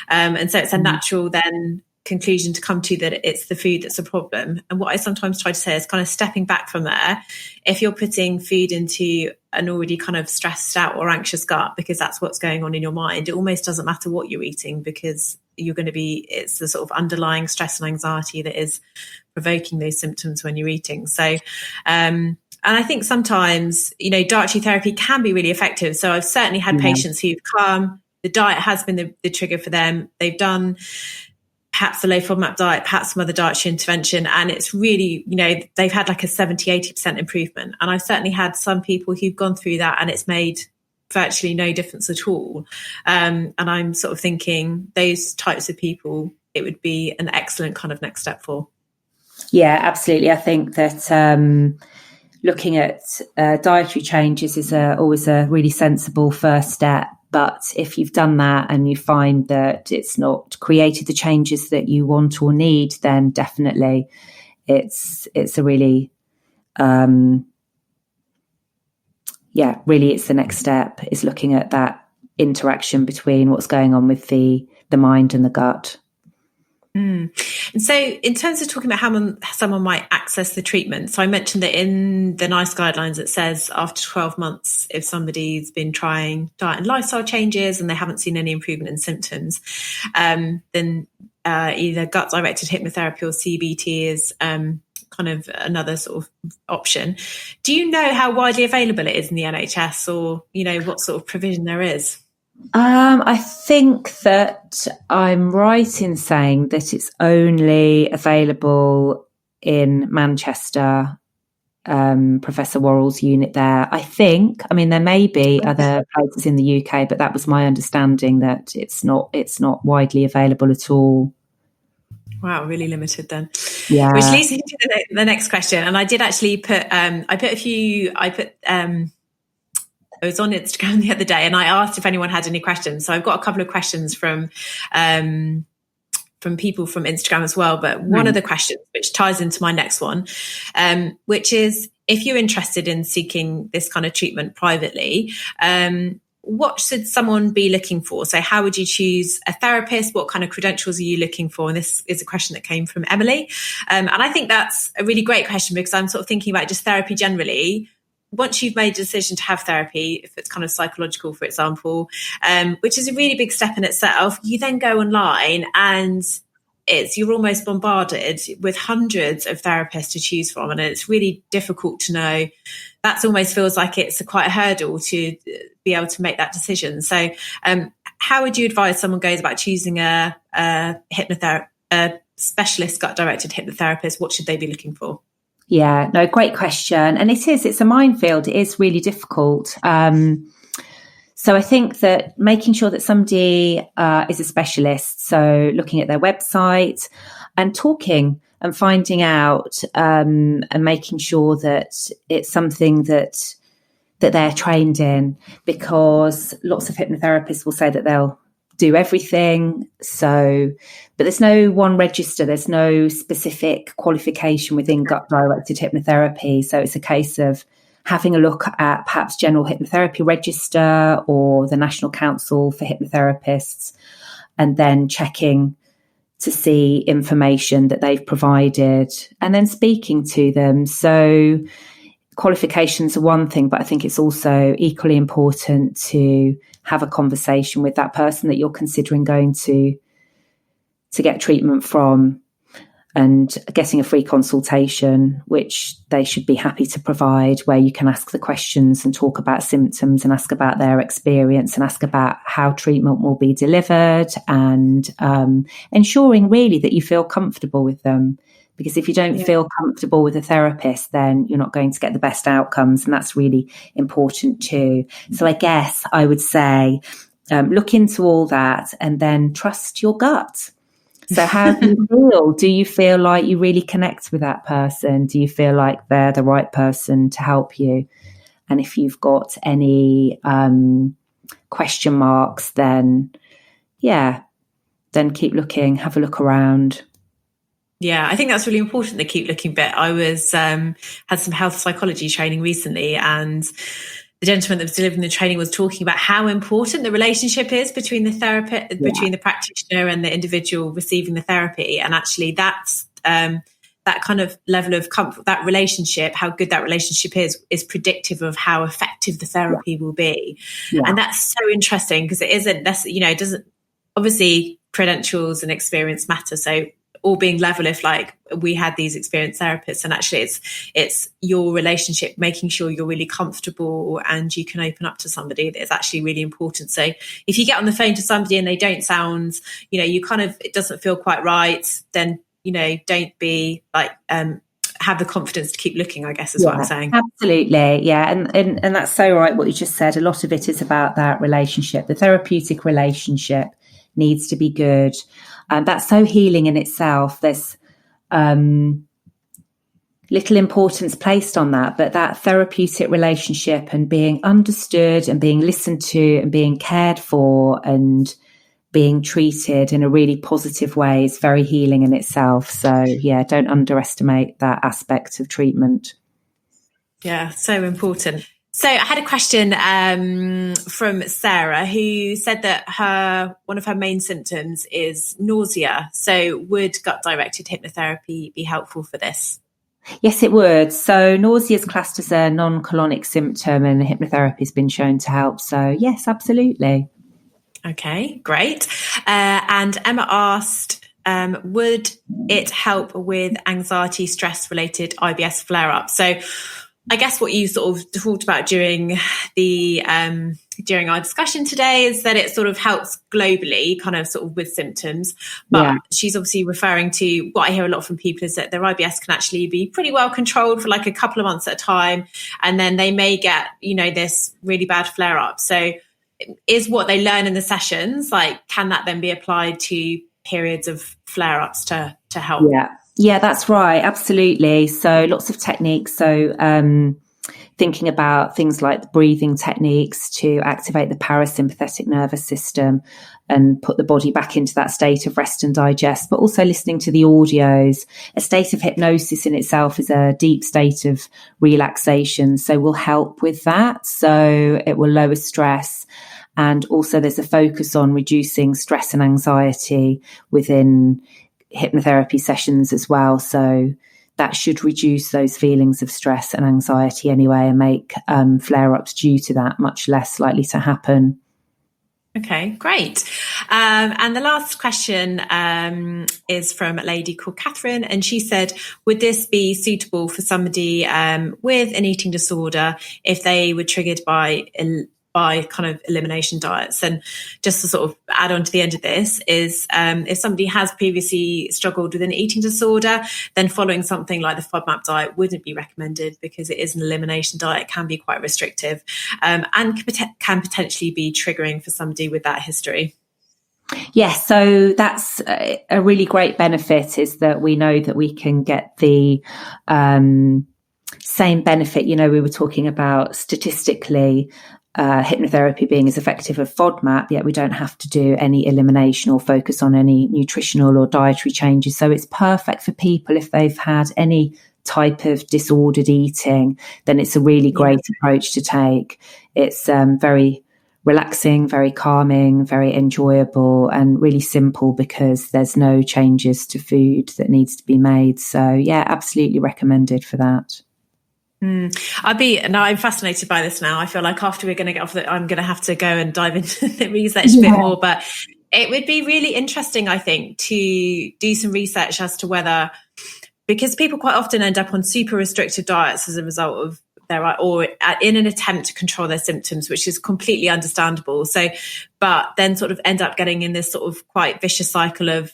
Speaker 1: And so it's a natural then conclusion to come to that it's the food that's a problem. And what I sometimes try to say is kind of stepping back from there. If you're putting food into an already kind of stressed out or anxious gut because that's what's going on in your mind, it almost doesn't matter what you're eating because it's the sort of underlying stress and anxiety that is provoking those symptoms when you're eating. So and I think sometimes dietary therapy can be really effective. So I've certainly had patients who've come, the diet has been the trigger for them. They've done perhaps the low FODMAP diet, perhaps some other dietary intervention. And it's really, they've had like a 70-80% improvement. And I've certainly had some people who've gone through that and it's made virtually no difference at all. And I'm sort of thinking those types of people, it would be an excellent kind of next step for.
Speaker 2: Yeah, absolutely. I think that looking at dietary changes is always a really sensible first step. But if you've done that and you find that it's not created the changes that you want or need, then definitely it's a really, really it's the next step is looking at that interaction between what's going on with the mind and the gut.
Speaker 1: And so in terms of talking about how someone might access the treatment, so I mentioned that in the NICE guidelines it says after 12 months if somebody's been trying diet and lifestyle changes and they haven't seen any improvement in symptoms, then either gut-directed hypnotherapy or CBT is kind of another sort of option. Do you know how widely available it is in the NHS or, what sort of provision there is?
Speaker 2: I think that I'm right in saying that it's only available in Manchester, Professor Worrell's unit there. I mean, there may be other places in the UK, but that was my understanding, that it's not widely available at all.
Speaker 1: Wow, really limited then.
Speaker 2: Yeah.
Speaker 1: Which leads me to the next question. And I did actually put, I was on Instagram the other day and I asked if anyone had any questions. So I've got a couple of questions from people from Instagram as well. But one of the questions, which ties into my next one, which is, if you're interested in seeking this kind of treatment privately, what should someone be looking for? So how would you choose a therapist? What kind of credentials are you looking for? And this is a question that came from Emily. And I think that's a really great question, because I'm sort of thinking about just therapy generally. Once you've made a decision to have therapy, if it's kind of psychological, for example, which is a really big step in itself, you then go online and you're almost bombarded with hundreds of therapists to choose from. And it's really difficult to know. That almost feels like it's quite a hurdle to be able to make that decision. So how would you advise someone goes about choosing a specialist gut-directed hypnotherapist? What should they be looking for?
Speaker 2: Yeah, no, great question. And it's a minefield. It is really difficult. So I think that making sure that somebody is a specialist, so looking at their website and talking and finding out and making sure that it's something that they're trained in, because lots of hypnotherapists will say that they'll do everything. But there's no one register. There's no specific qualification within gut-directed hypnotherapy. So it's a case of having a look at perhaps General Hypnotherapy Register or the National Council for Hypnotherapists, and then checking to see information that they've provided and then speaking to them. So qualifications are one thing, but I think it's also equally important to have a conversation with that person that you're considering going to get treatment from, and getting a free consultation, which they should be happy to provide, where you can ask the questions and talk about symptoms and ask about their experience and ask about how treatment will be delivered, and ensuring really that you feel comfortable with them. Because if you don't feel comfortable with a therapist, then you're not going to get the best outcomes. And that's really important too. So I guess I would say, look into all that and then trust your gut. So how do you feel? Do you feel like you really connect with that person? Do you feel like they're the right person to help you? And if you've got any question marks, then keep looking, have a look around.
Speaker 1: Yeah, I think that's really important, the keep looking bit. I was had some health psychology training recently, and the gentleman that was delivering the training was talking about how important the relationship is between the therapist, between the practitioner and the individual receiving the therapy. And actually that's that kind of level of comfort, that relationship, how good that relationship is predictive of how effective the therapy will be. Yeah. And that's so interesting, because it doesn't, obviously credentials and experience matter. So all being level, if like we had these experienced therapists, and actually it's your relationship, making sure you're really comfortable and you can open up to somebody, that is actually really important. So if you get on the phone to somebody and they don't sound, it doesn't feel quite right, then, don't be like, have the confidence to keep looking, I guess is what I'm saying.
Speaker 2: Absolutely. Yeah. And that's so right what you just said. A lot of it is about that relationship. The therapeutic relationship needs to be good. And that's so healing in itself. There's little importance placed on that, but that therapeutic relationship and being understood and being listened to and being cared for and being treated in a really positive way is very healing in itself. So yeah, don't underestimate that aspect of treatment.
Speaker 1: Yeah, so important. So I had a question from Sarah, who said that one of her main symptoms is nausea. So would gut-directed hypnotherapy be helpful for this?
Speaker 2: Yes, it would. So nausea is classed as a non-colonic symptom, and hypnotherapy has been shown to help. So yes, absolutely.
Speaker 1: Okay, great. And Emma asked, would it help with anxiety, stress-related IBS flare-up? So I guess what you sort of talked about during our discussion today is that it sort of helps globally, kind of sort of with symptoms. But she's obviously referring to what I hear a lot from people is that their IBS can actually be pretty well controlled for like a couple of months at a time, and then they may get, this really bad flare up. So is what they learn in the sessions, like, can that then be applied to periods of flare ups to help?
Speaker 2: Yeah, that's right. Absolutely. So lots of techniques. So thinking about things like the breathing techniques to activate the parasympathetic nervous system and put the body back into that state of rest and digest, but also listening to the audios. A state of hypnosis in itself is a deep state of relaxation. So will help with that. So it will lower stress. And also there's a focus on reducing stress and anxiety within hypnotherapy sessions as well. So that should reduce those feelings of stress and anxiety anyway, and make flare-ups due to that much less likely to happen.
Speaker 1: Okay, great. And the last question is from a lady called Catherine, and she said, would this be suitable for somebody with an eating disorder if they were triggered by kind of elimination diets? And just to sort of add on to the end of this is if somebody has previously struggled with an eating disorder, then following something like the FODMAP diet wouldn't be recommended because it is an elimination diet, can be quite restrictive, and can potentially be triggering for somebody with that history.
Speaker 2: Yes, so that's a really great benefit, is that we know that we can get the same benefit. We were talking about statistically hypnotherapy being as effective as FODMAP, yet we don't have to do any elimination or focus on any nutritional or dietary changes. So it's perfect for people if they've had any type of disordered eating, then it's a really great approach to take. It's very relaxing, very calming, very enjoyable, and really simple because there's no changes to food that needs to be made. So yeah, absolutely recommended for that.
Speaker 1: I'm fascinated by this now. I feel like after we're going to get off I'm going to have to go and dive into the research a bit more, but it would be really interesting, I think, to do some research as to whether, because people quite often end up on super restrictive diets as a result of or in an attempt to control their symptoms, which is completely understandable. So, but then sort of end up getting in this sort of quite vicious cycle of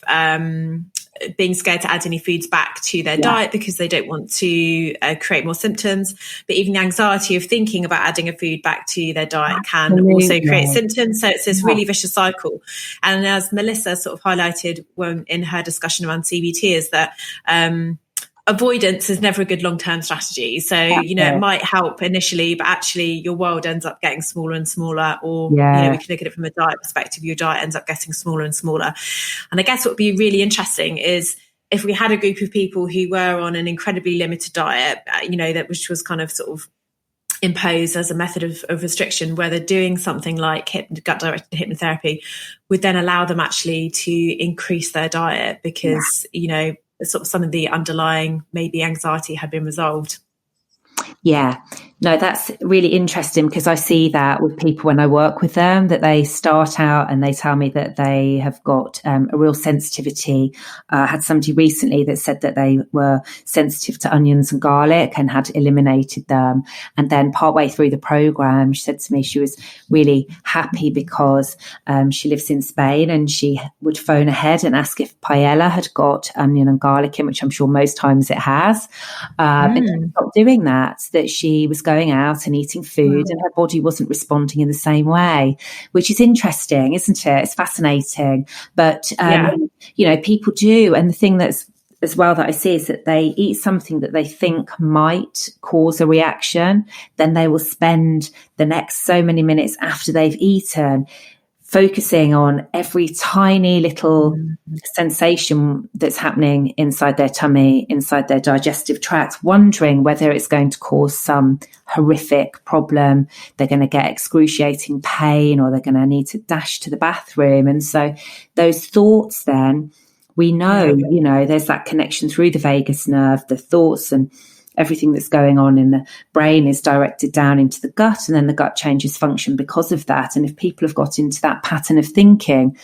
Speaker 1: being scared to add any foods back to their diet because they don't want to create more symptoms. But even the anxiety of thinking about adding a food back to their diet can also create symptoms. So it's this really vicious cycle. And as Melissa sort of highlighted in her discussion around CBT, is that avoidance is never a good long-term strategy. So, it might help initially, but actually your world ends up getting smaller and smaller, or, we can look at it from a diet perspective, your diet ends up getting smaller and smaller. And I guess what would be really interesting is if we had a group of people who were on an incredibly limited diet, which was kind of sort of imposed as a method of restriction, where they're doing something like gut-directed hypnotherapy would then allow them actually to increase their diet because, sort of some of the underlying maybe anxiety had been resolved.
Speaker 2: Yeah, no, that's really interesting because I see that with people when I work with them, that they start out and they tell me that they have got a real sensitivity. I had somebody recently that said that they were sensitive to onions and garlic and had eliminated them. And then partway through the program, she said to me she was really happy because she lives in Spain, and she would phone ahead and ask if paella had got onion and garlic in, which I'm sure most times it has. And she stopped doing that she was going out and eating food and her body wasn't responding in the same way, which is interesting, isn't it? It's fascinating. But, people do. And the thing that's as well that I see is that they eat something that they think might cause a reaction. Then they will spend the next so many minutes after they've eaten focusing on every tiny little sensation that's happening inside their tummy, inside their digestive tract, wondering whether it's going to cause some horrific problem. They're going to get excruciating pain, or they're going to need to dash to the bathroom. And so those thoughts then, we know, there's that connection through the vagus nerve, the thoughts and everything that's going on in the brain is directed down into the gut, and then the gut changes function because of that. And if people have got into that pattern of thinking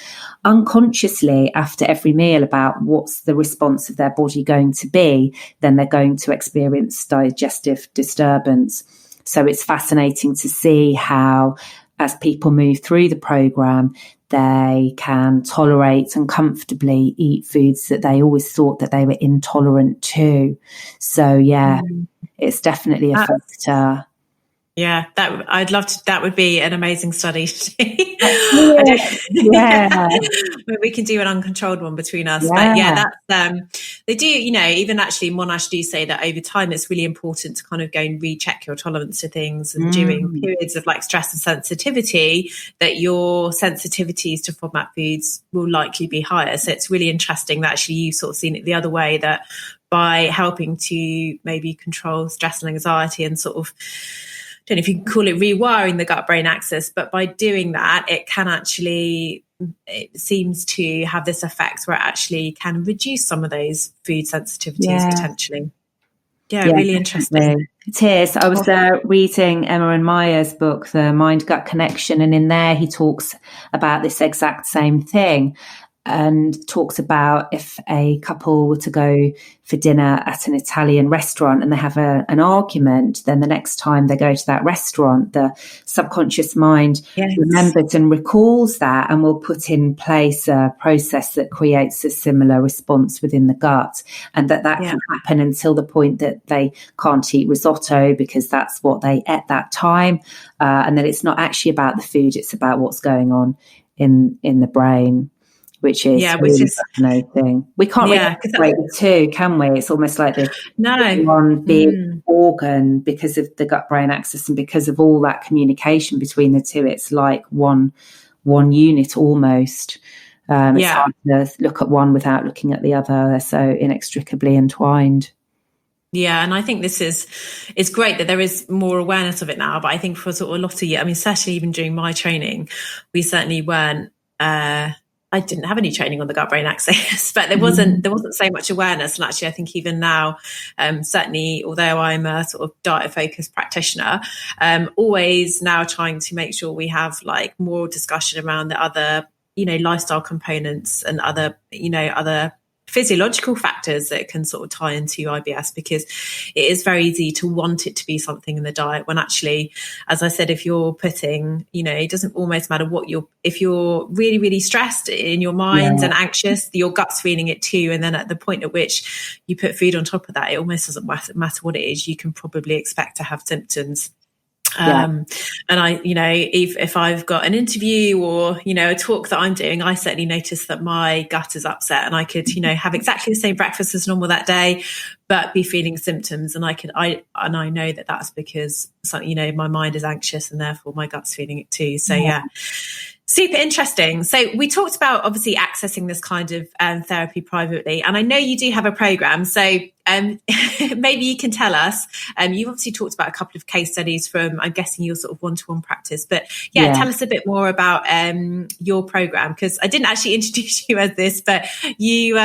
Speaker 2: unconsciously after every meal about what's the response of their body going to be, then they're going to experience digestive disturbance. So it's fascinating to see how, as people move through the program, they can tolerate and comfortably eat foods that they always thought that they were intolerant to. So, it's definitely a factor.
Speaker 1: Yeah, I'd love to. That would be an amazing study to see. We can do an uncontrolled one between us.
Speaker 2: Yeah.
Speaker 1: But that's they do. Even actually, Monash do say that over time, it's really important to kind of go and recheck your tolerance to things, and during periods of like stress and sensitivity, that your sensitivities to FODMAP foods will likely be higher. So it's really interesting that actually you've sort of seen it the other way, that by helping to maybe control stress and anxiety and sort of, I don't know if you can call it rewiring the gut-brain axis, but by doing that, it seems to have this effect where it actually can reduce some of those food sensitivities potentially. Yeah, really interesting.
Speaker 2: It is. I was reading Emma and Meyer's book, The Mind-Gut Connection, and in there he talks about this exact same thing, and talks about if a couple were to go for dinner at an Italian restaurant and they have an argument, then the next time they go to that restaurant, the subconscious mind remembers and recalls that, and will put in place a process that creates a similar response within the gut, and that can happen until the point that they can't eat risotto because that's what they ate that time, and that it's not actually about the food, it's about what's going on in the brain. Which is really fascinating. We can't really separate the two, can we? It's almost like the one big organ because of the gut-brain axis and because of all that communication between the two. It's like one unit almost. It's hard to look at one without looking at the other. They're so inextricably entwined.
Speaker 1: Yeah, and I think it's great that there is more awareness of it now. But I think for sort of a lot of years, I mean, certainly even during my training, we certainly weren't. I didn't have any training on the gut-brain axis, but there wasn't so much awareness. And actually, I think even now, certainly, although I'm a sort of diet-focused practitioner, always now trying to make sure we have like more discussion around the other, lifestyle components and other physiological factors that can sort of tie into IBS, because it is very easy to want it to be something in the diet when actually, as I said, if you're putting, it doesn't almost matter if you're really, really stressed in your mind and anxious, your gut's feeling it too. And then at the point at which you put food on top of that, it almost doesn't matter what it is, you can probably expect to have symptoms. And I, if I've got an interview or, a talk that I'm doing, I certainly notice that my gut is upset, and I could, have exactly the same breakfast as normal that day, but be feeling symptoms. And I know that that's because, my mind is anxious and therefore my gut's feeling it too. So super interesting. So we talked about obviously accessing this kind of therapy privately, and I know you do have a program. So maybe you can tell us. You've obviously talked about a couple of case studies from, I'm guessing, your sort of one-to-one practice. But tell us a bit more about your program, because I didn't actually introduce you as this, but you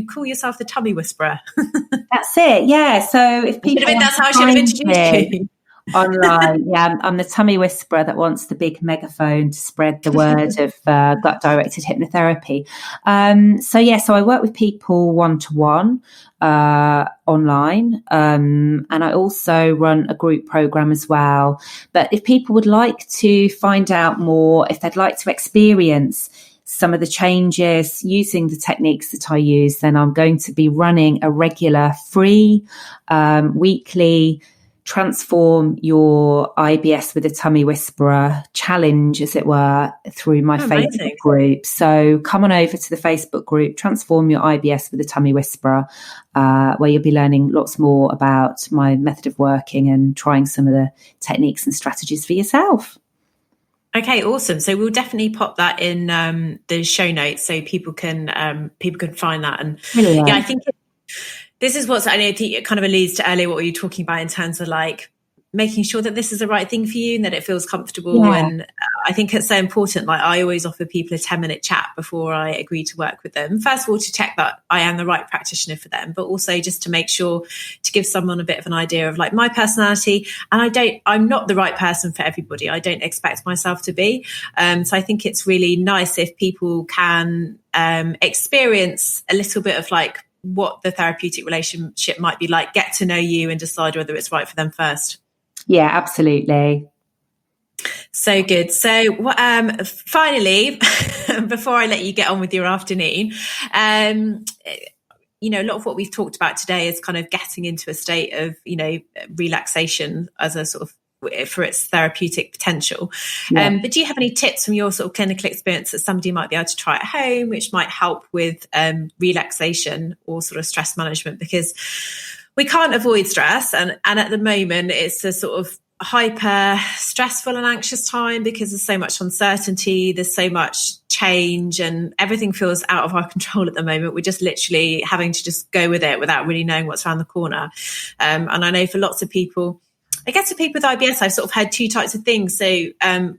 Speaker 1: call yourself the tummy whisperer.
Speaker 2: That's it. Yeah. So if people,
Speaker 1: that's how I should have introduced you.
Speaker 2: Online, I'm the tummy whisperer that wants the big megaphone to spread the word of gut-directed hypnotherapy. So I work with people one-to-one online, and I also run a group program as well. But if people would like to find out more, if they'd like to experience some of the changes using the techniques that I use, then I'm going to be running a regular free weekly Transform Your IBS with a Tummy Whisperer challenge, as it were, through my Facebook group. So come on over to the Facebook group, Transform Your IBS with a Tummy Whisperer, where you'll be learning lots more about my method of working and trying some of the techniques and strategies for yourself.
Speaker 1: Okay, awesome. So we'll definitely pop that in the show notes so people can find that. And
Speaker 2: Brilliant.
Speaker 1: I think this is what I know it kind of alludes to earlier what we were talking about in terms of like making sure that this is the right thing for you and that it feels comfortable. And I think it's so important. Like, I always offer people a 10-minute chat before I agree to work with them. First of all, to check that I am the right practitioner for them, but also just to make sure to give someone a bit of an idea of like my personality. And I'm not the right person for everybody. I don't expect myself to be. So I think it's really nice if people can experience a little bit of like what the therapeutic relationship might be like, get to know you and decide whether it's right for them first.
Speaker 2: Yeah, absolutely.
Speaker 1: So good. So finally, before I let you get on with your afternoon, you know, a lot of what we've talked about today is kind of getting into a state of, you know, relaxation as a sort of for its therapeutic potential. But do you have any tips from your sort of clinical experience that somebody might be able to try at home, which might help with relaxation or sort of stress management? Because we can't avoid stress. And at the moment, it's a sort of hyper stressful and anxious time because there's so much uncertainty, there's so much change, and everything feels out of our control at the moment. We're just literally having to just go with it without really knowing what's around the corner. And I know for lots of people, I guess for people with IBS, I've sort of had two types of things. So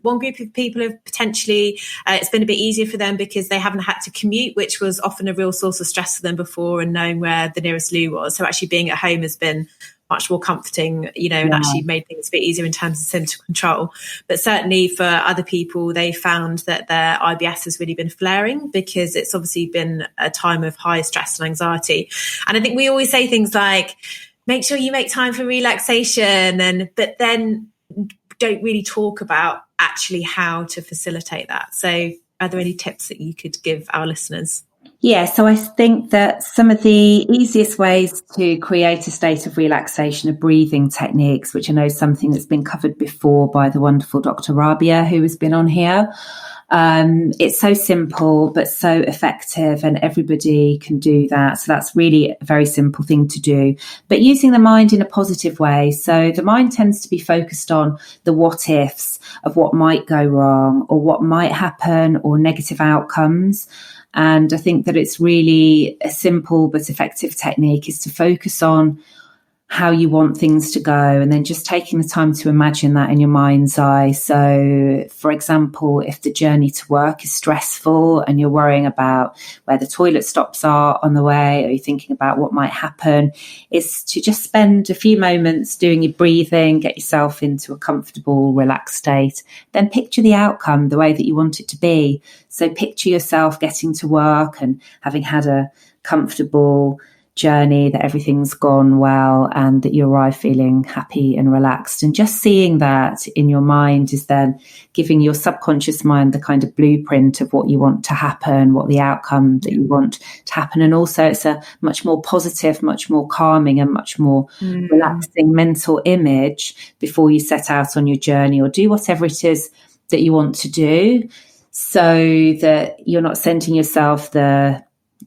Speaker 1: one group of people have potentially, it's been a bit easier for them because they haven't had to commute, which was often a real source of stress for them before, and knowing where the nearest loo was. So actually being at home has been much more comforting, you know, and actually made things a bit easier in terms of symptom control. But certainly for other people, they found that their IBS has really been flaring because it's obviously been a time of high stress and anxiety. And I think we always say things like, make sure you make time for relaxation, but then don't really talk about actually how to facilitate that. So are there any tips that you could give our listeners?
Speaker 2: Yeah, so I think that some of the easiest ways to create a state of relaxation are breathing techniques, which I know is something that's been covered before by the wonderful Dr. Rabia, who has been on here. It's so simple, but so effective, and everybody can do that. So that's really a very simple thing to do, but using the mind in a positive way. So the mind tends to be focused on the what ifs of what might go wrong or what might happen or negative outcomes. And I think that it's really a simple but effective technique is to focus on how you want things to go, and then just taking the time to imagine that in your mind's eye. So, for example, if the journey to work is stressful and you're worrying about where the toilet stops are on the way, or you're thinking about what might happen, is to just spend a few moments doing your breathing, get yourself into a comfortable, relaxed state, then picture the outcome the way that you want it to be. So picture yourself getting to work and having had a comfortable journey, that everything's gone well and that you arrive feeling happy and relaxed. And just seeing that in your mind is then giving your subconscious mind the kind of blueprint of what you want to happen, what the outcome that you want to happen. And also it's a much more positive, much more calming and much more relaxing mental image before you set out on your journey or do whatever it is that you want to do, so that you're not sending yourself the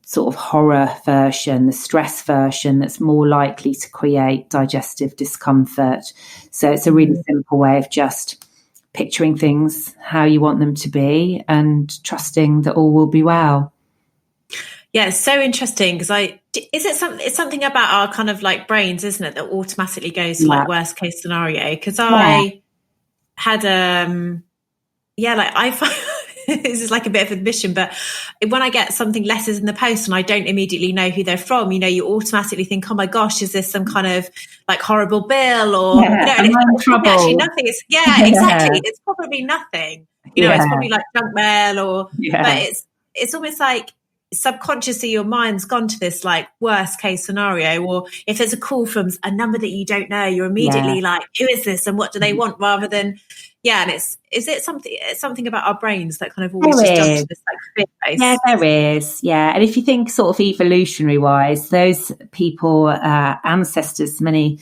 Speaker 2: sort of horror version, the stress version that's more likely to create digestive discomfort. So it's a really simple way of just picturing things how you want them to be and trusting that all will be well.
Speaker 1: Yeah, it's so interesting because it's something about our kind of like brains, isn't it, that automatically goes to like worst case scenario. Because I had I find this is like a bit of admission, but when I get something letters in the post and I don't immediately know who they're from, you know, you automatically think, oh my gosh, is this some kind of like horrible bill or it's probably actually nothing. Exactly. It's probably nothing. You know, it's probably like junk mail but it's almost like subconsciously your mind's gone to this like worst case scenario. Or if there's a call from a number that you don't know, you're immediately like, who is this and what do they want, rather than and is it something about our brains that kind of always just jump to this like fear place?
Speaker 2: Yeah, there is. Yeah. And if you think sort of evolutionary wise, those people, ancestors many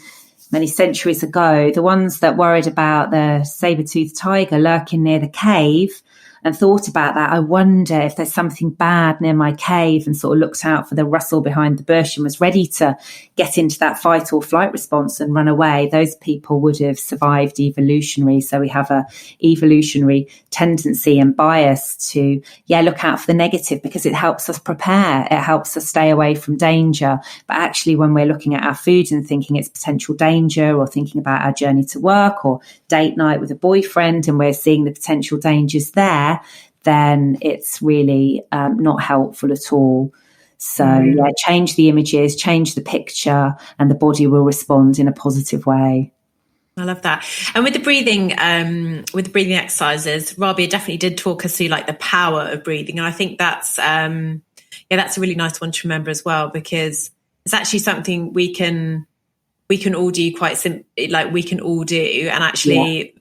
Speaker 2: centuries ago, the ones that worried about the saber-toothed tiger lurking near the cave and thought about that, I wonder if there's something bad near my cave, and sort of looked out for the rustle behind the bush and was ready to get into that fight or flight response and run away, those people would have survived evolutionary. So we have a evolutionary tendency and bias to, look out for the negative, because it helps us prepare. It helps us stay away from danger. But actually, when we're looking at our food and thinking it's potential danger, or thinking about our journey to work or date night with a boyfriend, and we're seeing the potential dangers there, then it's really not helpful at all. So change the images, change the picture, and the body will respond in a positive way.
Speaker 1: I love that. And with the breathing exercises, Rabia definitely did talk us through like the power of breathing. And I think that's a really nice one to remember as well, because it's actually something we can all do quite simply, like we can all do. And actually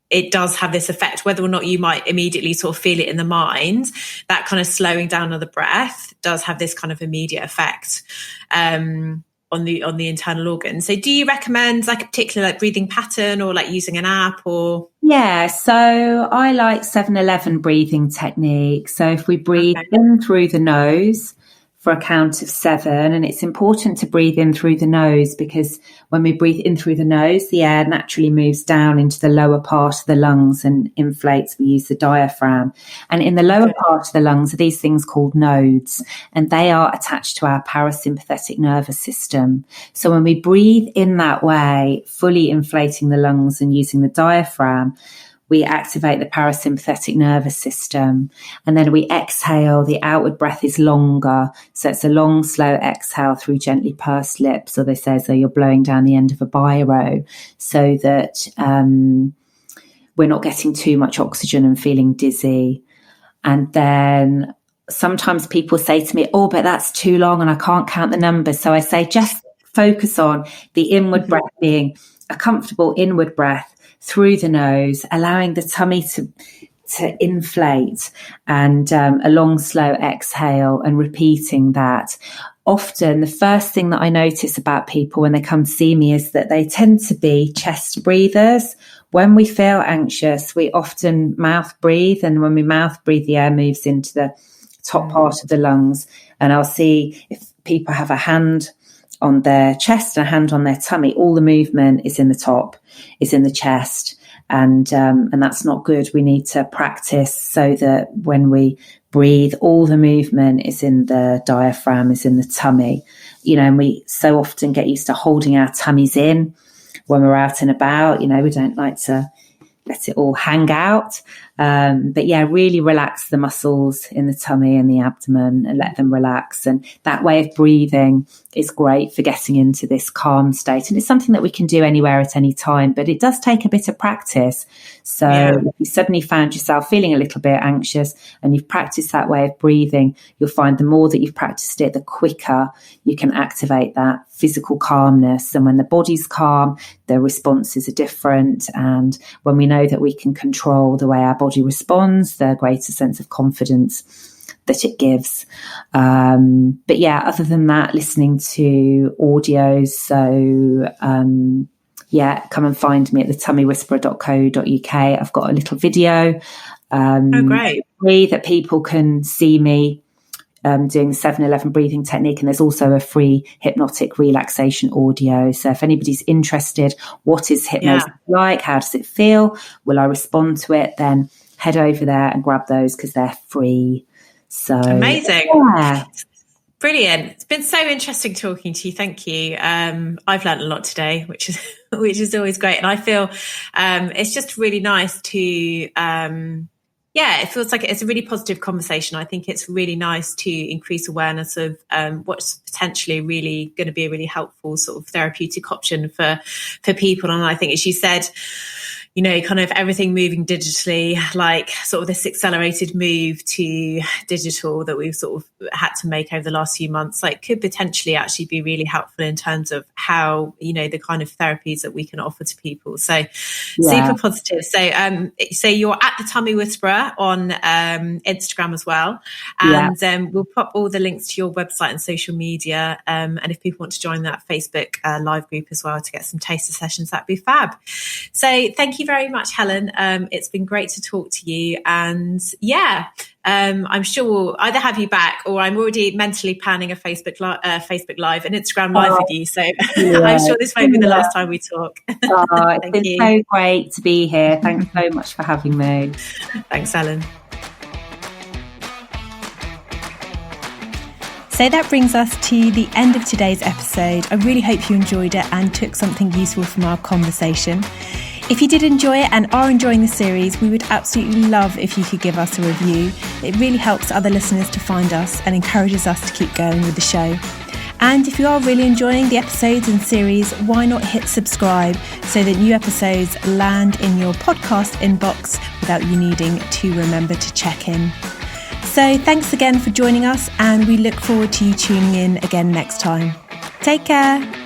Speaker 1: it does have this effect, whether or not you might immediately sort of feel it in the mind, that kind of slowing down of the breath does have this kind of immediate effect on the internal organs. So do you recommend like a particular like breathing pattern, or like using an app, or?
Speaker 2: Yeah, so I like 7-11 breathing technique. So if we breathe in through the nose for a count of 7, and it's important to breathe in through the nose, because when we breathe in through the nose, the air naturally moves down into the lower part of the lungs and inflates. We use the diaphragm. And in the lower part of the lungs are these things called nodes, and they are attached to our parasympathetic nervous system. So when we breathe in that way, fully inflating the lungs and using the diaphragm, we activate the parasympathetic nervous system. And then we exhale, the outward breath is longer. So it's a long, slow exhale through gently pursed lips, or they say as though you're blowing down the end of a biro, so that we're not getting too much oxygen and feeling dizzy. And then sometimes people say to me, oh, but that's too long and I can't count the numbers. So I say, just focus on the inward breath being a comfortable inward breath through the nose, allowing the tummy to inflate, and a long, slow exhale, and repeating that. Often the first thing that I notice about people when they come to see me is that they tend to be chest breathers. When we feel anxious, we often mouth breathe, and when we mouth breathe, the air moves into the top part of the lungs. And I'll see if people have a hand on their chest and a hand on their tummy, all the movement is in the top, is in the chest. And that's not good. We need to practice so that when we breathe, all the movement is in the diaphragm, is in the tummy. And we so often get used to holding our tummies in when we're out and about. We don't like to let it all hang out. But really relax the muscles in the tummy and the abdomen and let them relax. And that way of breathing is great for getting into this calm state. And it's something that we can do anywhere at any time, but it does take a bit of practice. So if you suddenly found yourself feeling a little bit anxious and you've practiced that way of breathing, you'll find the more that you've practiced it, the quicker you can activate that physical calmness. And when the body's calm, the responses are different. And when we know that we can control the way our body responds, the greater sense of confidence that it gives. Other than that, listening to audios. So come and find me at thetummywhisperer.co.uk. I've got a little video
Speaker 1: great,
Speaker 2: that people can see me doing the 7-11 breathing technique. And there's also a free hypnotic relaxation audio. So if anybody's interested, what is hypnosis like? How does it feel? Will I respond to it? Then head over there and grab those, because they're free. So
Speaker 1: amazing. Brilliant. It's been so interesting talking to you. Thank you. I've learned a lot today, which is always great. And I feel it's just really nice to it feels like it's a really positive conversation. I think it's really nice to increase awareness of what's potentially really going to be a really helpful sort of therapeutic option for people. And I think, as you said, kind of everything moving digitally, like sort of this accelerated move to digital that we've sort of had to make over the last few months, like could potentially actually be really helpful in terms of how, the kind of therapies that we can offer to people. So super positive. So you're at the Tummy Whisperer on Instagram as well. And we'll pop all the links to your website and social media. And if people want to join that Facebook live group as well to get some taster sessions, that'd be fab. So thank you very much, Helen. It's been great to talk to you. And I'm sure we'll either have you back, or I'm already mentally planning a Facebook Live and Instagram Live with you. So I'm sure this won't be the last time we talk.
Speaker 2: It's been so great to be here. Thanks so much for having me.
Speaker 1: Thanks, Helen. So that brings us to the end of today's episode. I really hope you enjoyed it and took something useful from our conversation. If you did enjoy it and are enjoying the series, we would absolutely love if you could give us a review. It really helps other listeners to find us and encourages us to keep going with the show. And if you are really enjoying the episodes and series, why not hit subscribe so that new episodes land in your podcast inbox without you needing to remember to check in. So thanks again for joining us, and we look forward to you tuning in again next time. Take care.